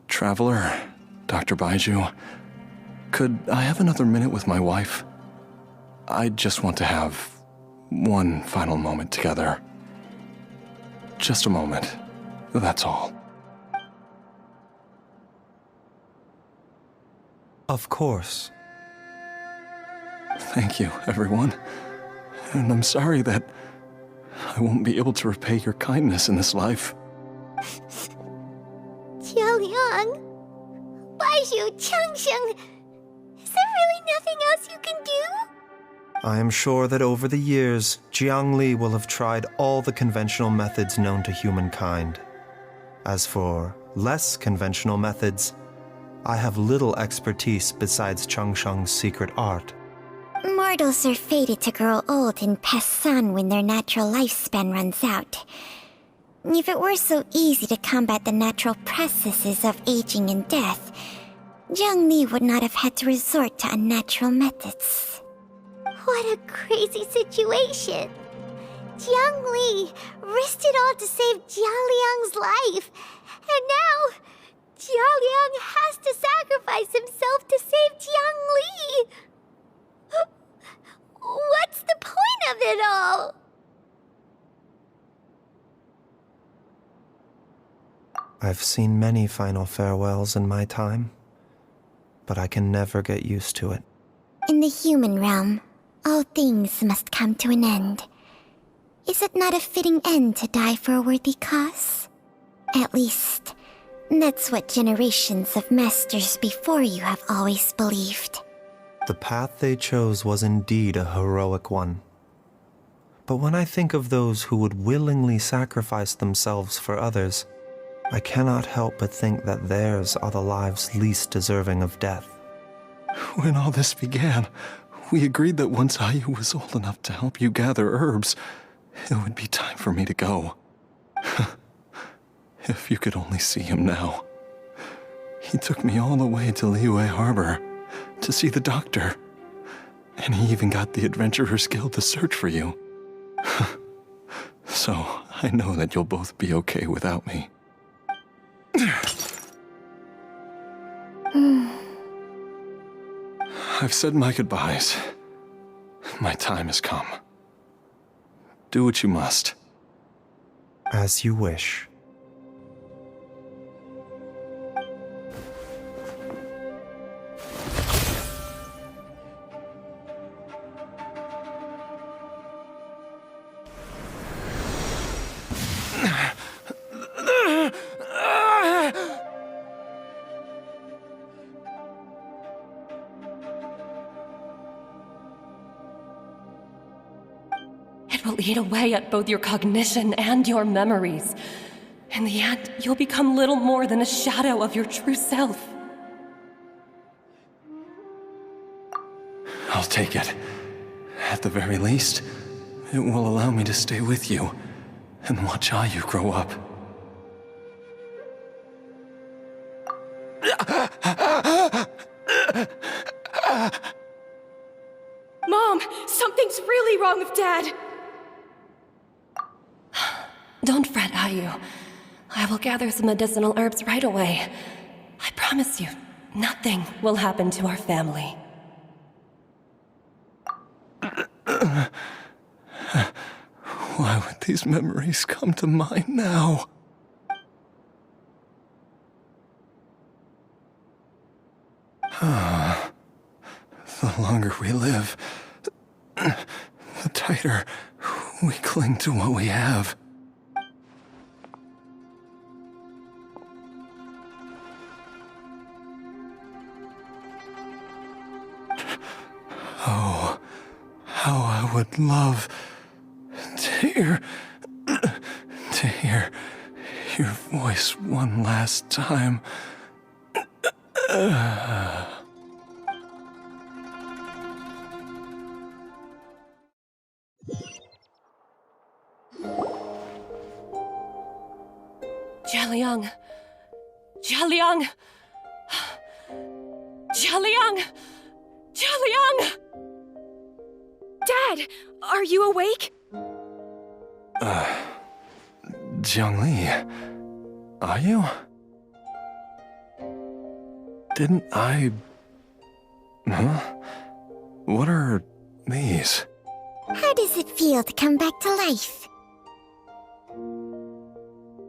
Traveler, Dr. Baizhu, could I have another minute with my wife? I just want to have one final moment together. Just a moment, that's all. Of course. Thank you, everyone. And I'm sorry that I won't be able to repay your kindness in this life. Jialiang... Baizhu, Changsheng... Is there really nothing else you can do? I am sure that over the years, Jiangli will have tried all the conventional methods known to humankind. As for less conventional methods, I have little expertise besides Changsheng's secret art. Mortals are fated to grow old and pass on when their natural lifespan runs out. If it were so easy to combat the natural processes of aging and death, Jiangli would not have had to resort to unnatural methods. What a crazy situation. Jiang Li risked it all to save Jia Liang's life. And now, Jia Liang has to sacrifice himself to save Jiang Li. What's the point of it all? I've seen many final farewells in my time, but I can never get used to it. In the human realm, all things must come to an end. Is it not a fitting end to die for a worthy cause? At least, that's what generations of masters before you have always believed. The path they chose was indeed a heroic one. But when I think of those who would willingly sacrifice themselves for others, I cannot help but think that theirs are the lives least deserving of death. When all this began, we agreed that once Ayu was old enough to help you gather herbs, it would be time for me to go. If you could only see him now. He took me all the way to Liyue Harbor to see the doctor. And he even got the Adventurers Guild to search for you. So, I know that you'll both be okay without me. I've said my goodbyes. My time has come. Do what you must. As you wish. It will eat away at both your cognition and your memories. In the end, you'll become little more than a shadow of your true self. I'll take it. At the very least, it will allow me to stay with you and watch Ayu grow up. Mom, something's really wrong with Dad. Don't fret, Ayu. I will gather some medicinal herbs right away. I promise you, nothing will happen to our family. Why would these memories come to mind now? The longer we live, the tighter we cling to what we have. Oh, how I would love to hear your voice one last time. Jialiang! Jialiang! Jialiang! Jialiang! Dad, are you awake? Jiang Li, are you? Didn't I... Huh? What are these? How does it feel to come back to life?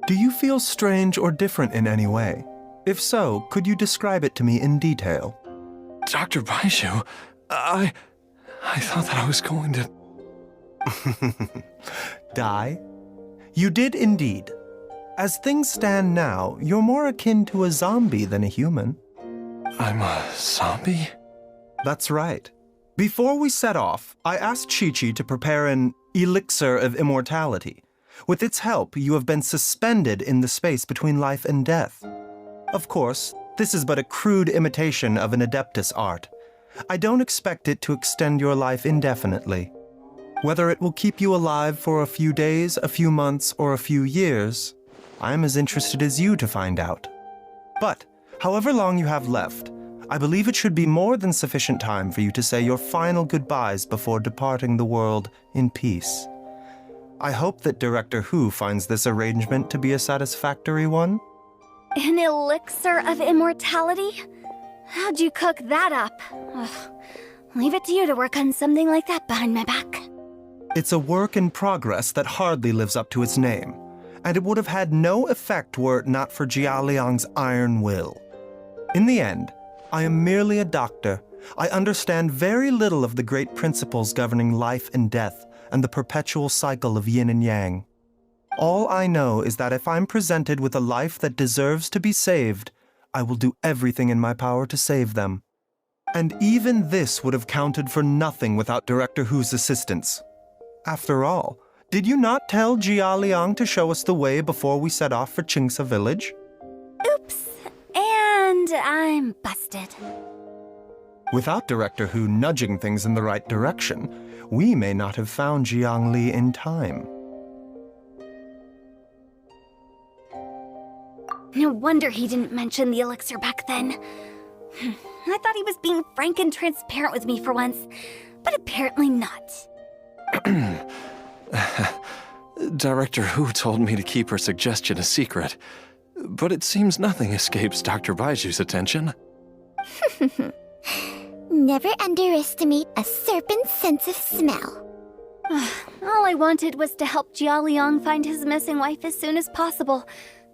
Do you feel strange or different in any way? If so, could you describe it to me in detail? Dr. Baizhu, I thought that I was going to... Die? You did indeed. As things stand now, you're more akin to a zombie than a human. I'm a zombie? That's right. Before we set off, I asked Chi-Chi to prepare an elixir of immortality. With its help, you have been suspended in the space between life and death. Of course, this is but a crude imitation of an Adeptus art. I don't expect it to extend your life indefinitely. Whether it will keep you alive for a few days, a few months, or a few years, I am as interested as you to find out. But, however long you have left, I believe it should be more than sufficient time for you to say your final goodbyes before departing the world in peace. I hope that Director Hu finds this arrangement to be a satisfactory one. An elixir of immortality? How'd you cook that up? Ugh. Leave it to you to work on something like that behind my back. It's a work in progress that hardly lives up to its name, and it would have had no effect were it not for Jia Liang's iron will. In the end, I am merely a doctor. I understand very little of the great principles governing life and death and the perpetual cycle of yin and yang. All I know is that if I'm presented with a life that deserves to be saved, I will do everything in my power to save them. And even this would have counted for nothing without Director Hu's assistance. After all, did you not tell Jia Liang to show us the way before we set off for Qingsa village? Oops. And I'm busted. Without Director Hu nudging things in the right direction, we may not have found Jiangli in time. No wonder he didn't mention the elixir back then. I thought he was being frank and transparent with me for once, but apparently not. Director Hu told me to keep her suggestion a secret, but it seems nothing escapes Dr. Baiju's attention. Never underestimate a serpent's sense of smell. All I wanted was to help Jia Liang find his missing wife as soon as possible,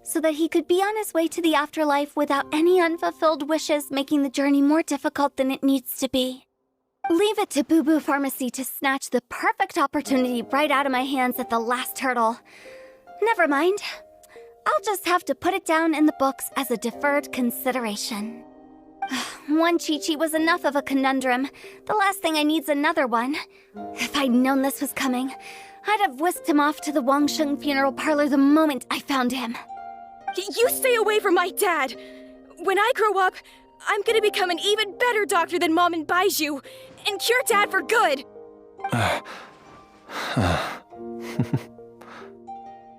so that he could be on his way to the afterlife without any unfulfilled wishes making the journey more difficult than it needs to be. Leave it to Boo Boo Pharmacy to snatch the perfect opportunity right out of my hands at the last hurdle. Never mind. I'll just have to put it down in the books as a deferred consideration. One Chi-Chi was enough of a conundrum. The last thing I need's another one. If I'd known this was coming, I'd have whisked him off to the Wangsheng funeral parlor the moment I found him. You stay away from my dad! When I grow up, I'm gonna become an even better doctor than Mom and Baizhu, and cure Dad for good!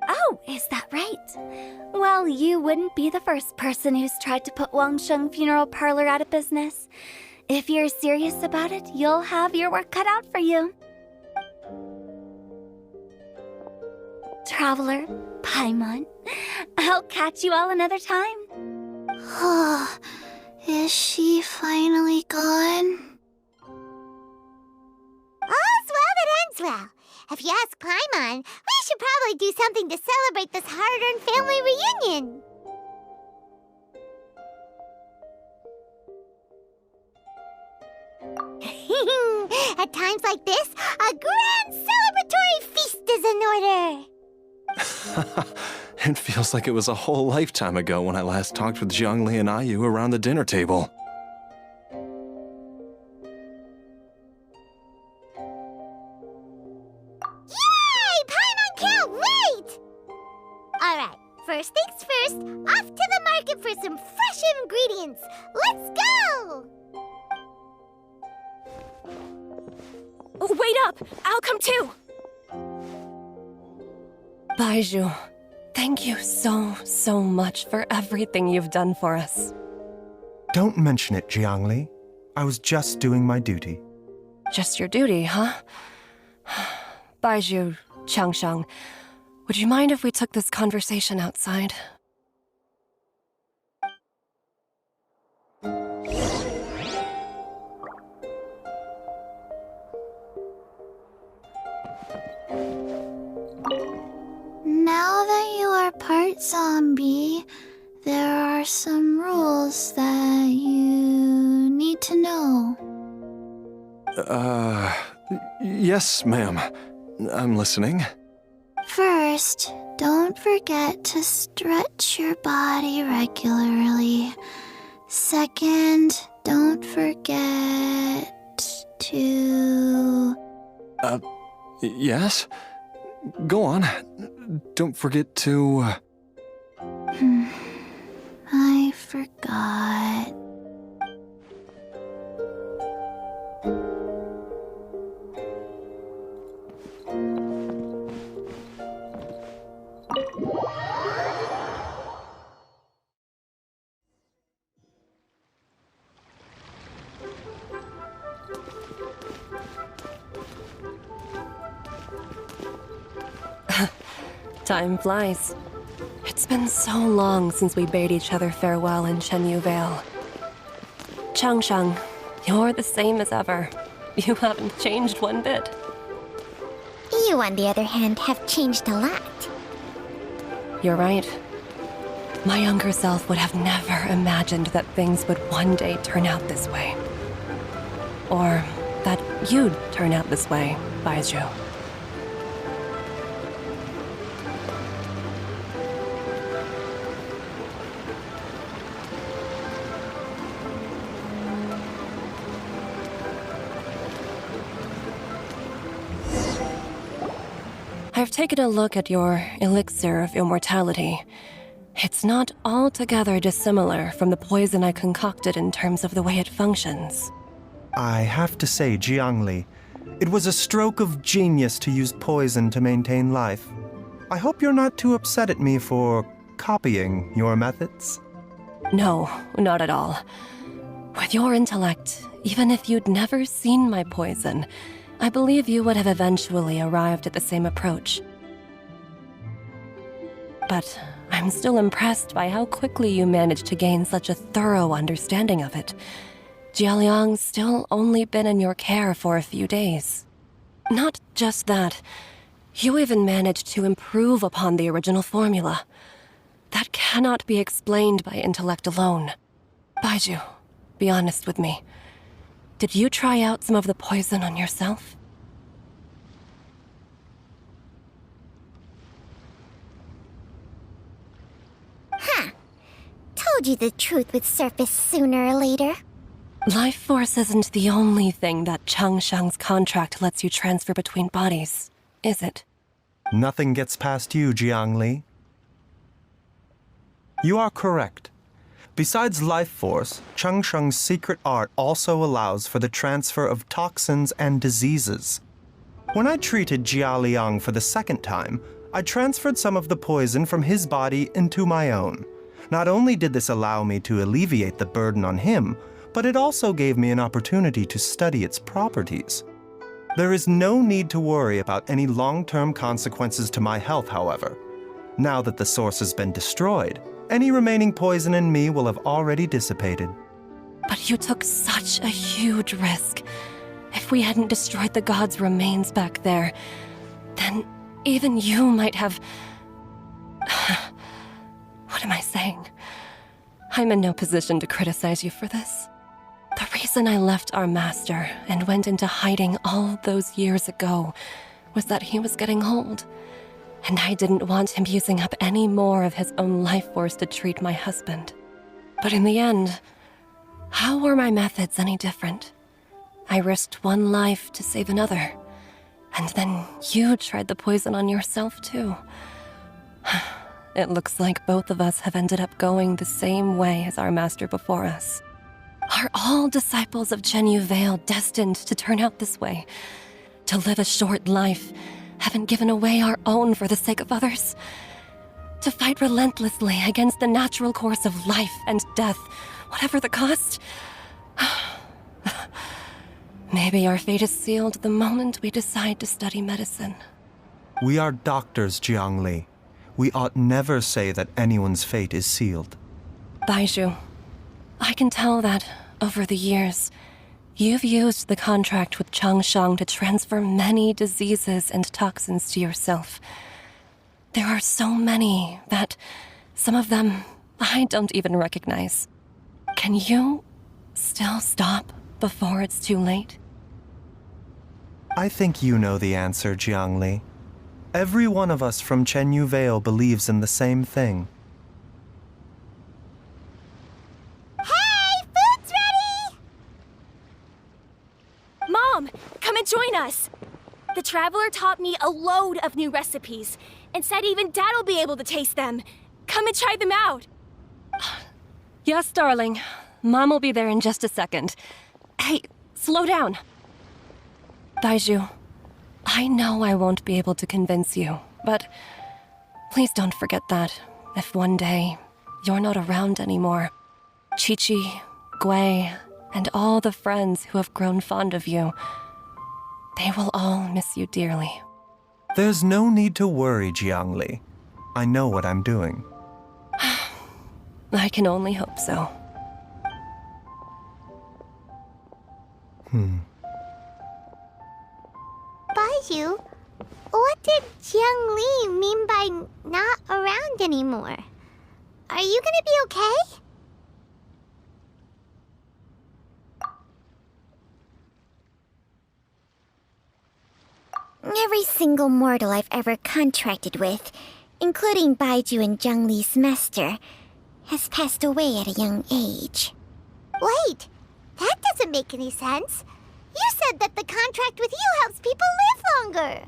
Oh, is that right? Well, you wouldn't be the first person who's tried to put Wangsheng funeral parlor out of business. If you're serious about it, you'll have your work cut out for you. Traveler, Paimon, I'll catch you all another time. Oh, is she finally gone? All's well that ends well. If you ask Paimon, we should probably do something to celebrate this hard-earned family reunion. At times like this, a grand celebratory feast is in order. It feels like it was a whole lifetime ago when I last talked with Jiangli and Ayu around the dinner table. Yay! Paimon can't wait! Alright, first things first, off to the market for some fresh ingredients. Let's go! Wait up! I'll come too! Baizhu, thank you so much for everything you've done for us. Don't mention it, Jiangli. I was just doing my duty. Just your duty, huh? Baizhu, Changsheng, would you mind if we took this conversation outside? Now that you are part zombie, there are some rules that you need to know. Yes, ma'am. I'm listening. First, don't forget to stretch your body regularly. Second, don't forget to... Yes? Go on. Don't forget to... I forgot. Time flies. It's been so long since we bade each other farewell in Chenyu Vale. Changshang, you're the same as ever. You haven't changed one bit. You, on the other hand, have changed a lot. You're right. My younger self would have never imagined that things would one day turn out this way. Or that you'd turn out this way, Baizhu. I've taken a look at your elixir of immortality. It's not altogether dissimilar from the poison I concocted in terms of the way it functions. I have to say, Jiangli, it was a stroke of genius to use poison to maintain life. I hope you're not too upset at me for copying your methods. No, not at all. With your intellect, even if you'd never seen my poison, I believe you would have eventually arrived at the same approach. But I'm still impressed by how quickly you managed to gain such a thorough understanding of it. Jialiang's still only been in your care for a few days. Not just that, you even managed to improve upon the original formula. That cannot be explained by intellect alone. Baizhu, be honest with me. Did you try out some of the poison on yourself? Huh. Told you the truth would surface sooner or later. Life force isn't the only thing that Changshang's contract lets you transfer between bodies, is it? Nothing gets past you, Jiangli. You are correct. Besides life force, Changsheng's secret art also allows for the transfer of toxins and diseases. When I treated Jialiang for the second time, I transferred some of the poison from his body into my own. Not only did this allow me to alleviate the burden on him, but it also gave me an opportunity to study its properties. There is no need to worry about any long-term consequences to my health, however. Now that the source has been destroyed, any remaining poison in me will have already dissipated. But you took such a huge risk. If we hadn't destroyed the god's remains back there, then even you might have... What am I saying? I'm in no position to criticize you for this. The reason I left our master and went into hiding all those years ago was that he was getting old. And I didn't want him using up any more of his own life force to treat my husband. But in the end, how were my methods any different? I risked one life to save another. And then you tried the poison on yourself too. It looks like both of us have ended up going the same way as our master before us. Are all disciples of Chenyu Vale destined to turn out this way? To live a short life, having given away our own for the sake of others? To fight relentlessly against the natural course of life and death, whatever the cost? Maybe our fate is sealed the moment we decide to study medicine. We are doctors, Jiangli. We ought never say that anyone's fate is sealed. Baizhu, I can tell that, over the years, you've used the contract with Changshang to transfer many diseases and toxins to yourself. There are so many that some of them I don't even recognize. Can you still stop before it's too late? I think you know the answer, Jiangli. Every one of us from Chenyu Vale believes in the same thing. Hey, food's ready! Mom, come and join us. The Traveler taught me a load of new recipes and said even Dad'll be able to taste them. Come and try them out. Yes, darling. Mom will be there in just a second. Hey, slow down. Baizhu, I know I won't be able to convince you, but please don't forget that if one day you're not around anymore, Chi-Chi, Gui, and all the friends who have grown fond of you, they will all miss you dearly. There's no need to worry, Jiangli. I know what I'm doing. I can only hope so. Baizhu, what did Jiang Li mean by not around anymore? Are you gonna be okay? Every single mortal I've ever contracted with, including Baizhu and Jiang Li's master, has passed away at a young age. Wait, that doesn't make any sense. You said that the contract with you helps people live longer.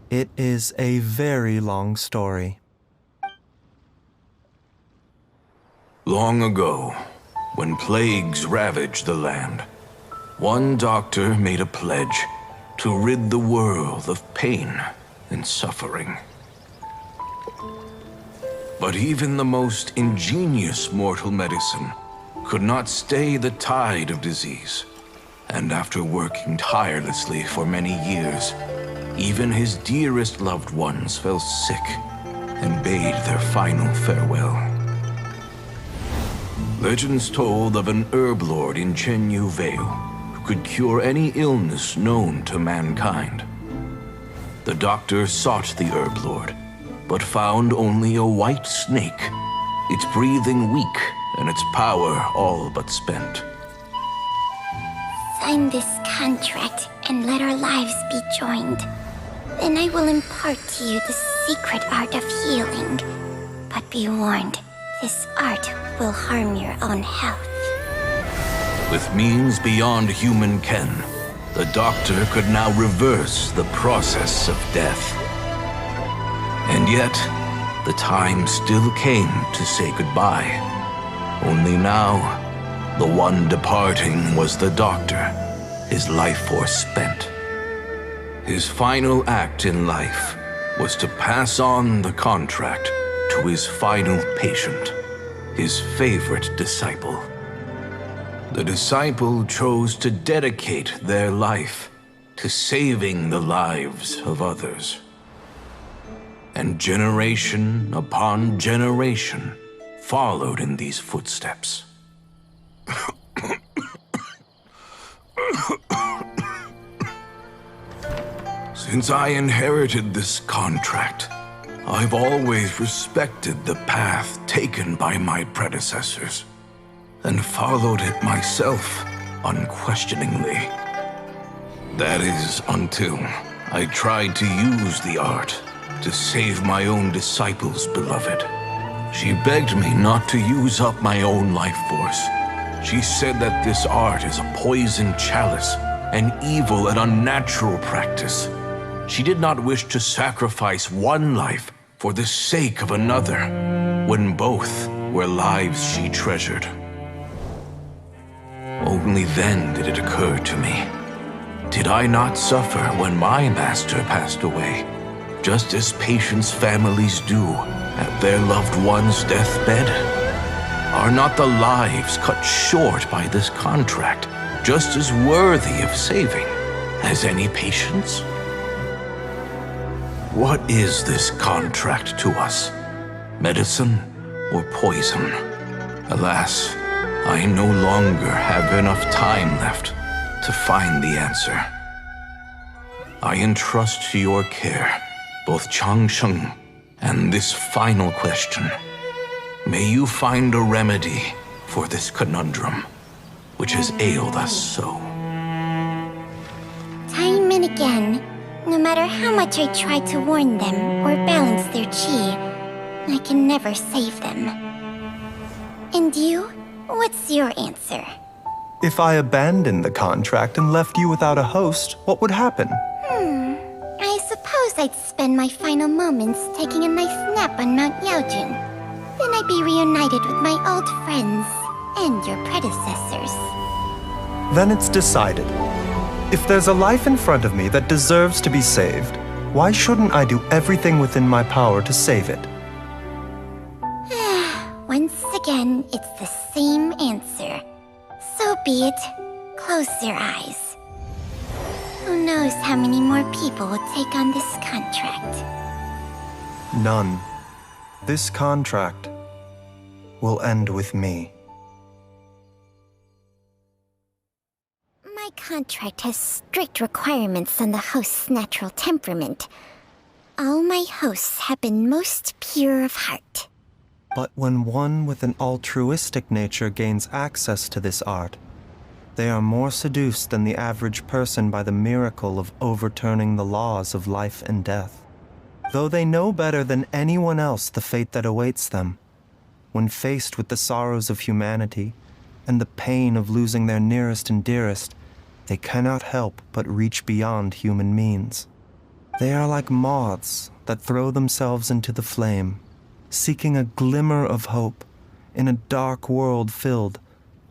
It is a very long story. Long ago, when plagues ravaged the land, one doctor made a pledge to rid the world of pain and suffering. But even the most ingenious mortal medicine could not stay the tide of disease. And after working tirelessly for many years, even his dearest loved ones fell sick and bade their final farewell. Legends told of an herb lord in Chenyu Vale who could cure any illness known to mankind. The doctor sought the herb lord, but found only a white snake, its breathing weak and its power all but spent. Sign this contract and let our lives be joined. Then I will impart to you the secret art of healing. But be warned, this art will harm your own health. With means beyond human ken, the doctor could now reverse the process of death. And yet, the time still came to say goodbye. Only now, the one departing was the doctor, his life force spent. His final act in life was to pass on the contract to his final patient, his favorite disciple. The disciple chose to dedicate their life to saving the lives of others. And generation upon generation followed in these footsteps. Since I inherited this contract, I've always respected the path taken by my predecessors and followed it myself unquestioningly. That is until I tried to use the art to save my own disciple's beloved. She begged me not to use up my own life force. She said that this art is a poisoned chalice, an evil and unnatural practice. She did not wish to sacrifice one life for the sake of another, when both were lives she treasured. Only then did it occur to me, did I not suffer when my master passed away, just as patients' families do at their loved one's deathbed? Are not the lives cut short by this contract just as worthy of saving as any patients? What is this contract to us? Medicine or poison? Alas, I no longer have enough time left to find the answer. I entrust to your care both Changsheng and this final question. May you find a remedy for this conundrum, which has ailed us so. Time and again, no matter how much I try to warn them or balance their chi, I can never save them. And you? What's your answer? If I abandoned the contract and left you without a host, what would happen? I suppose I'd spend my final moments taking a nice nap on Mount Yaojun. Then I'd be reunited with my old friends and your predecessors. Then it's decided. If there's a life in front of me that deserves to be saved, why shouldn't I do everything within my power to save it? Once again, it's the same answer. So be it. Close your eyes. Who knows how many more people will take on this contract? None. This contract will end with me. My contract has strict requirements on the host's natural temperament. All my hosts have been most pure of heart. But when one with an altruistic nature gains access to this art, they are more seduced than the average person by the miracle of overturning the laws of life and death. Though they know better than anyone else the fate that awaits them, when faced with the sorrows of humanity and the pain of losing their nearest and dearest, they cannot help but reach beyond human means. They are like moths that throw themselves into the flame, seeking a glimmer of hope in a dark world filled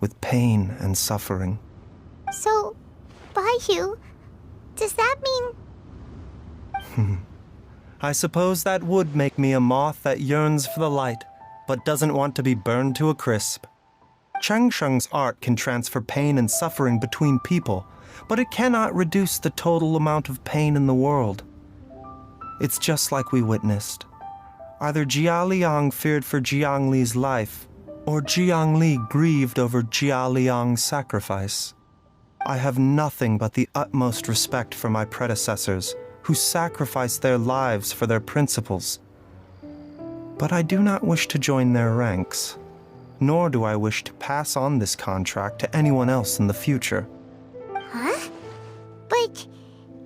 with pain and suffering. So, Baizhu, does that mean... I suppose that would make me a moth that yearns for the light, but doesn't want to be burned to a crisp. Cheng Sheng's art can transfer pain and suffering between people, but it cannot reduce the total amount of pain in the world. It's just like we witnessed. Either Jia Liang feared for Jiang Li's life, or Jiang Li grieved over Jia Liang's sacrifice. I have nothing but the utmost respect for my predecessors, who sacrificed their lives for their principles. But I do not wish to join their ranks, nor do I wish to pass on this contract to anyone else in the future. Huh? But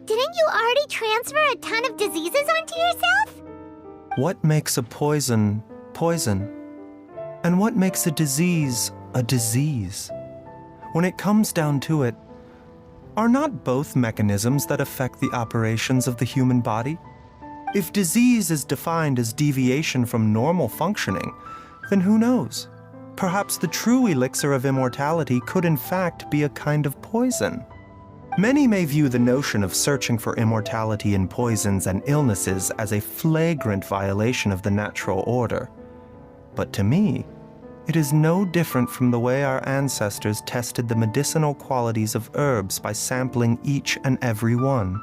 didn't you already transfer a ton of diseases onto yourself? What makes a poison poison? And what makes a disease a disease? When it comes down to it, are not both mechanisms that affect the operations of the human body? If disease is defined as deviation from normal functioning, then who knows? Perhaps the true elixir of immortality could in fact be a kind of poison. Many may view the notion of searching for immortality in poisons and illnesses as a flagrant violation of the natural order. But to me, it is no different from the way our ancestors tested the medicinal qualities of herbs by sampling each and every one.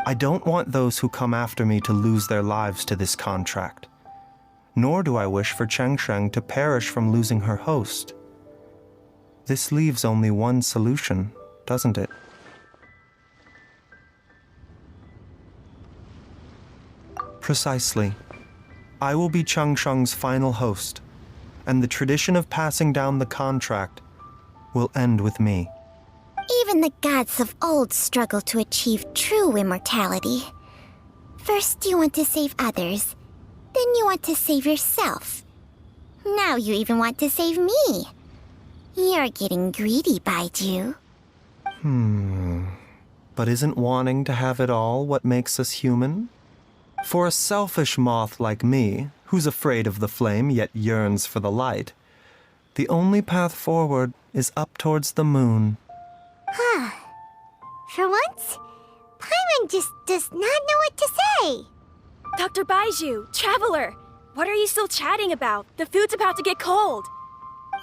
I don't want those who come after me to lose their lives to this contract. Nor do I wish for Cheng Sheng to perish from losing her host. This leaves only one solution, doesn't it? Precisely. I will be Cheng Sheng's final host, and the tradition of passing down the contract will end with me. Even the gods of old struggle to achieve true immortality. First you want to save others, then you want to save yourself. Now you even want to save me. You're getting greedy, Baizhu. But isn't wanting to have it all what makes us human? For a selfish moth like me, who's afraid of the flame yet yearns for the light, the only path forward is up towards the moon. For once, Paimon just does not know what to say. Dr. Baizhu, Traveler, what are you still chatting about? The food's about to get cold.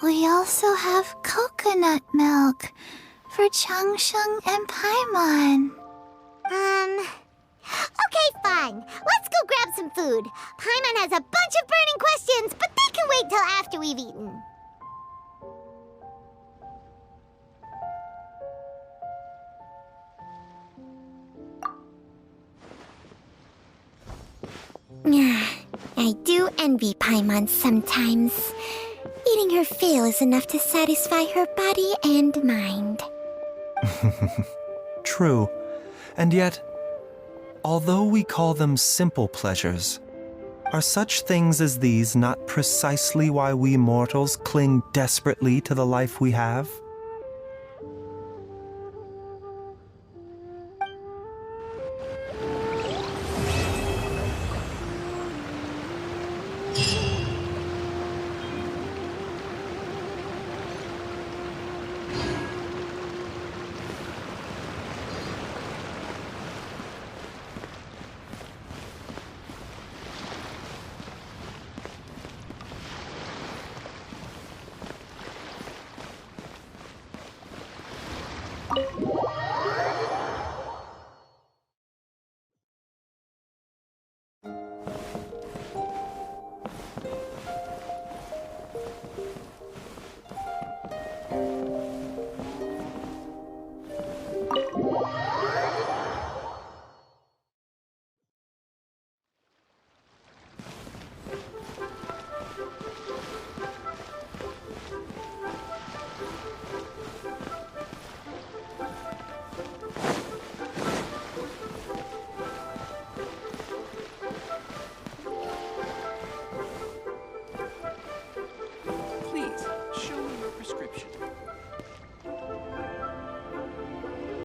We also have coconut milk for Cheng Sheng and Paimon. Okay, fine. Let's go grab some food. Paimon has a bunch of burning questions, but they can wait till after we've eaten. I do envy Paimon sometimes. Eating her fill is enough to satisfy her body and mind. True. And yet, although we call them simple pleasures, are such things as these not precisely why we mortals cling desperately to the life we have?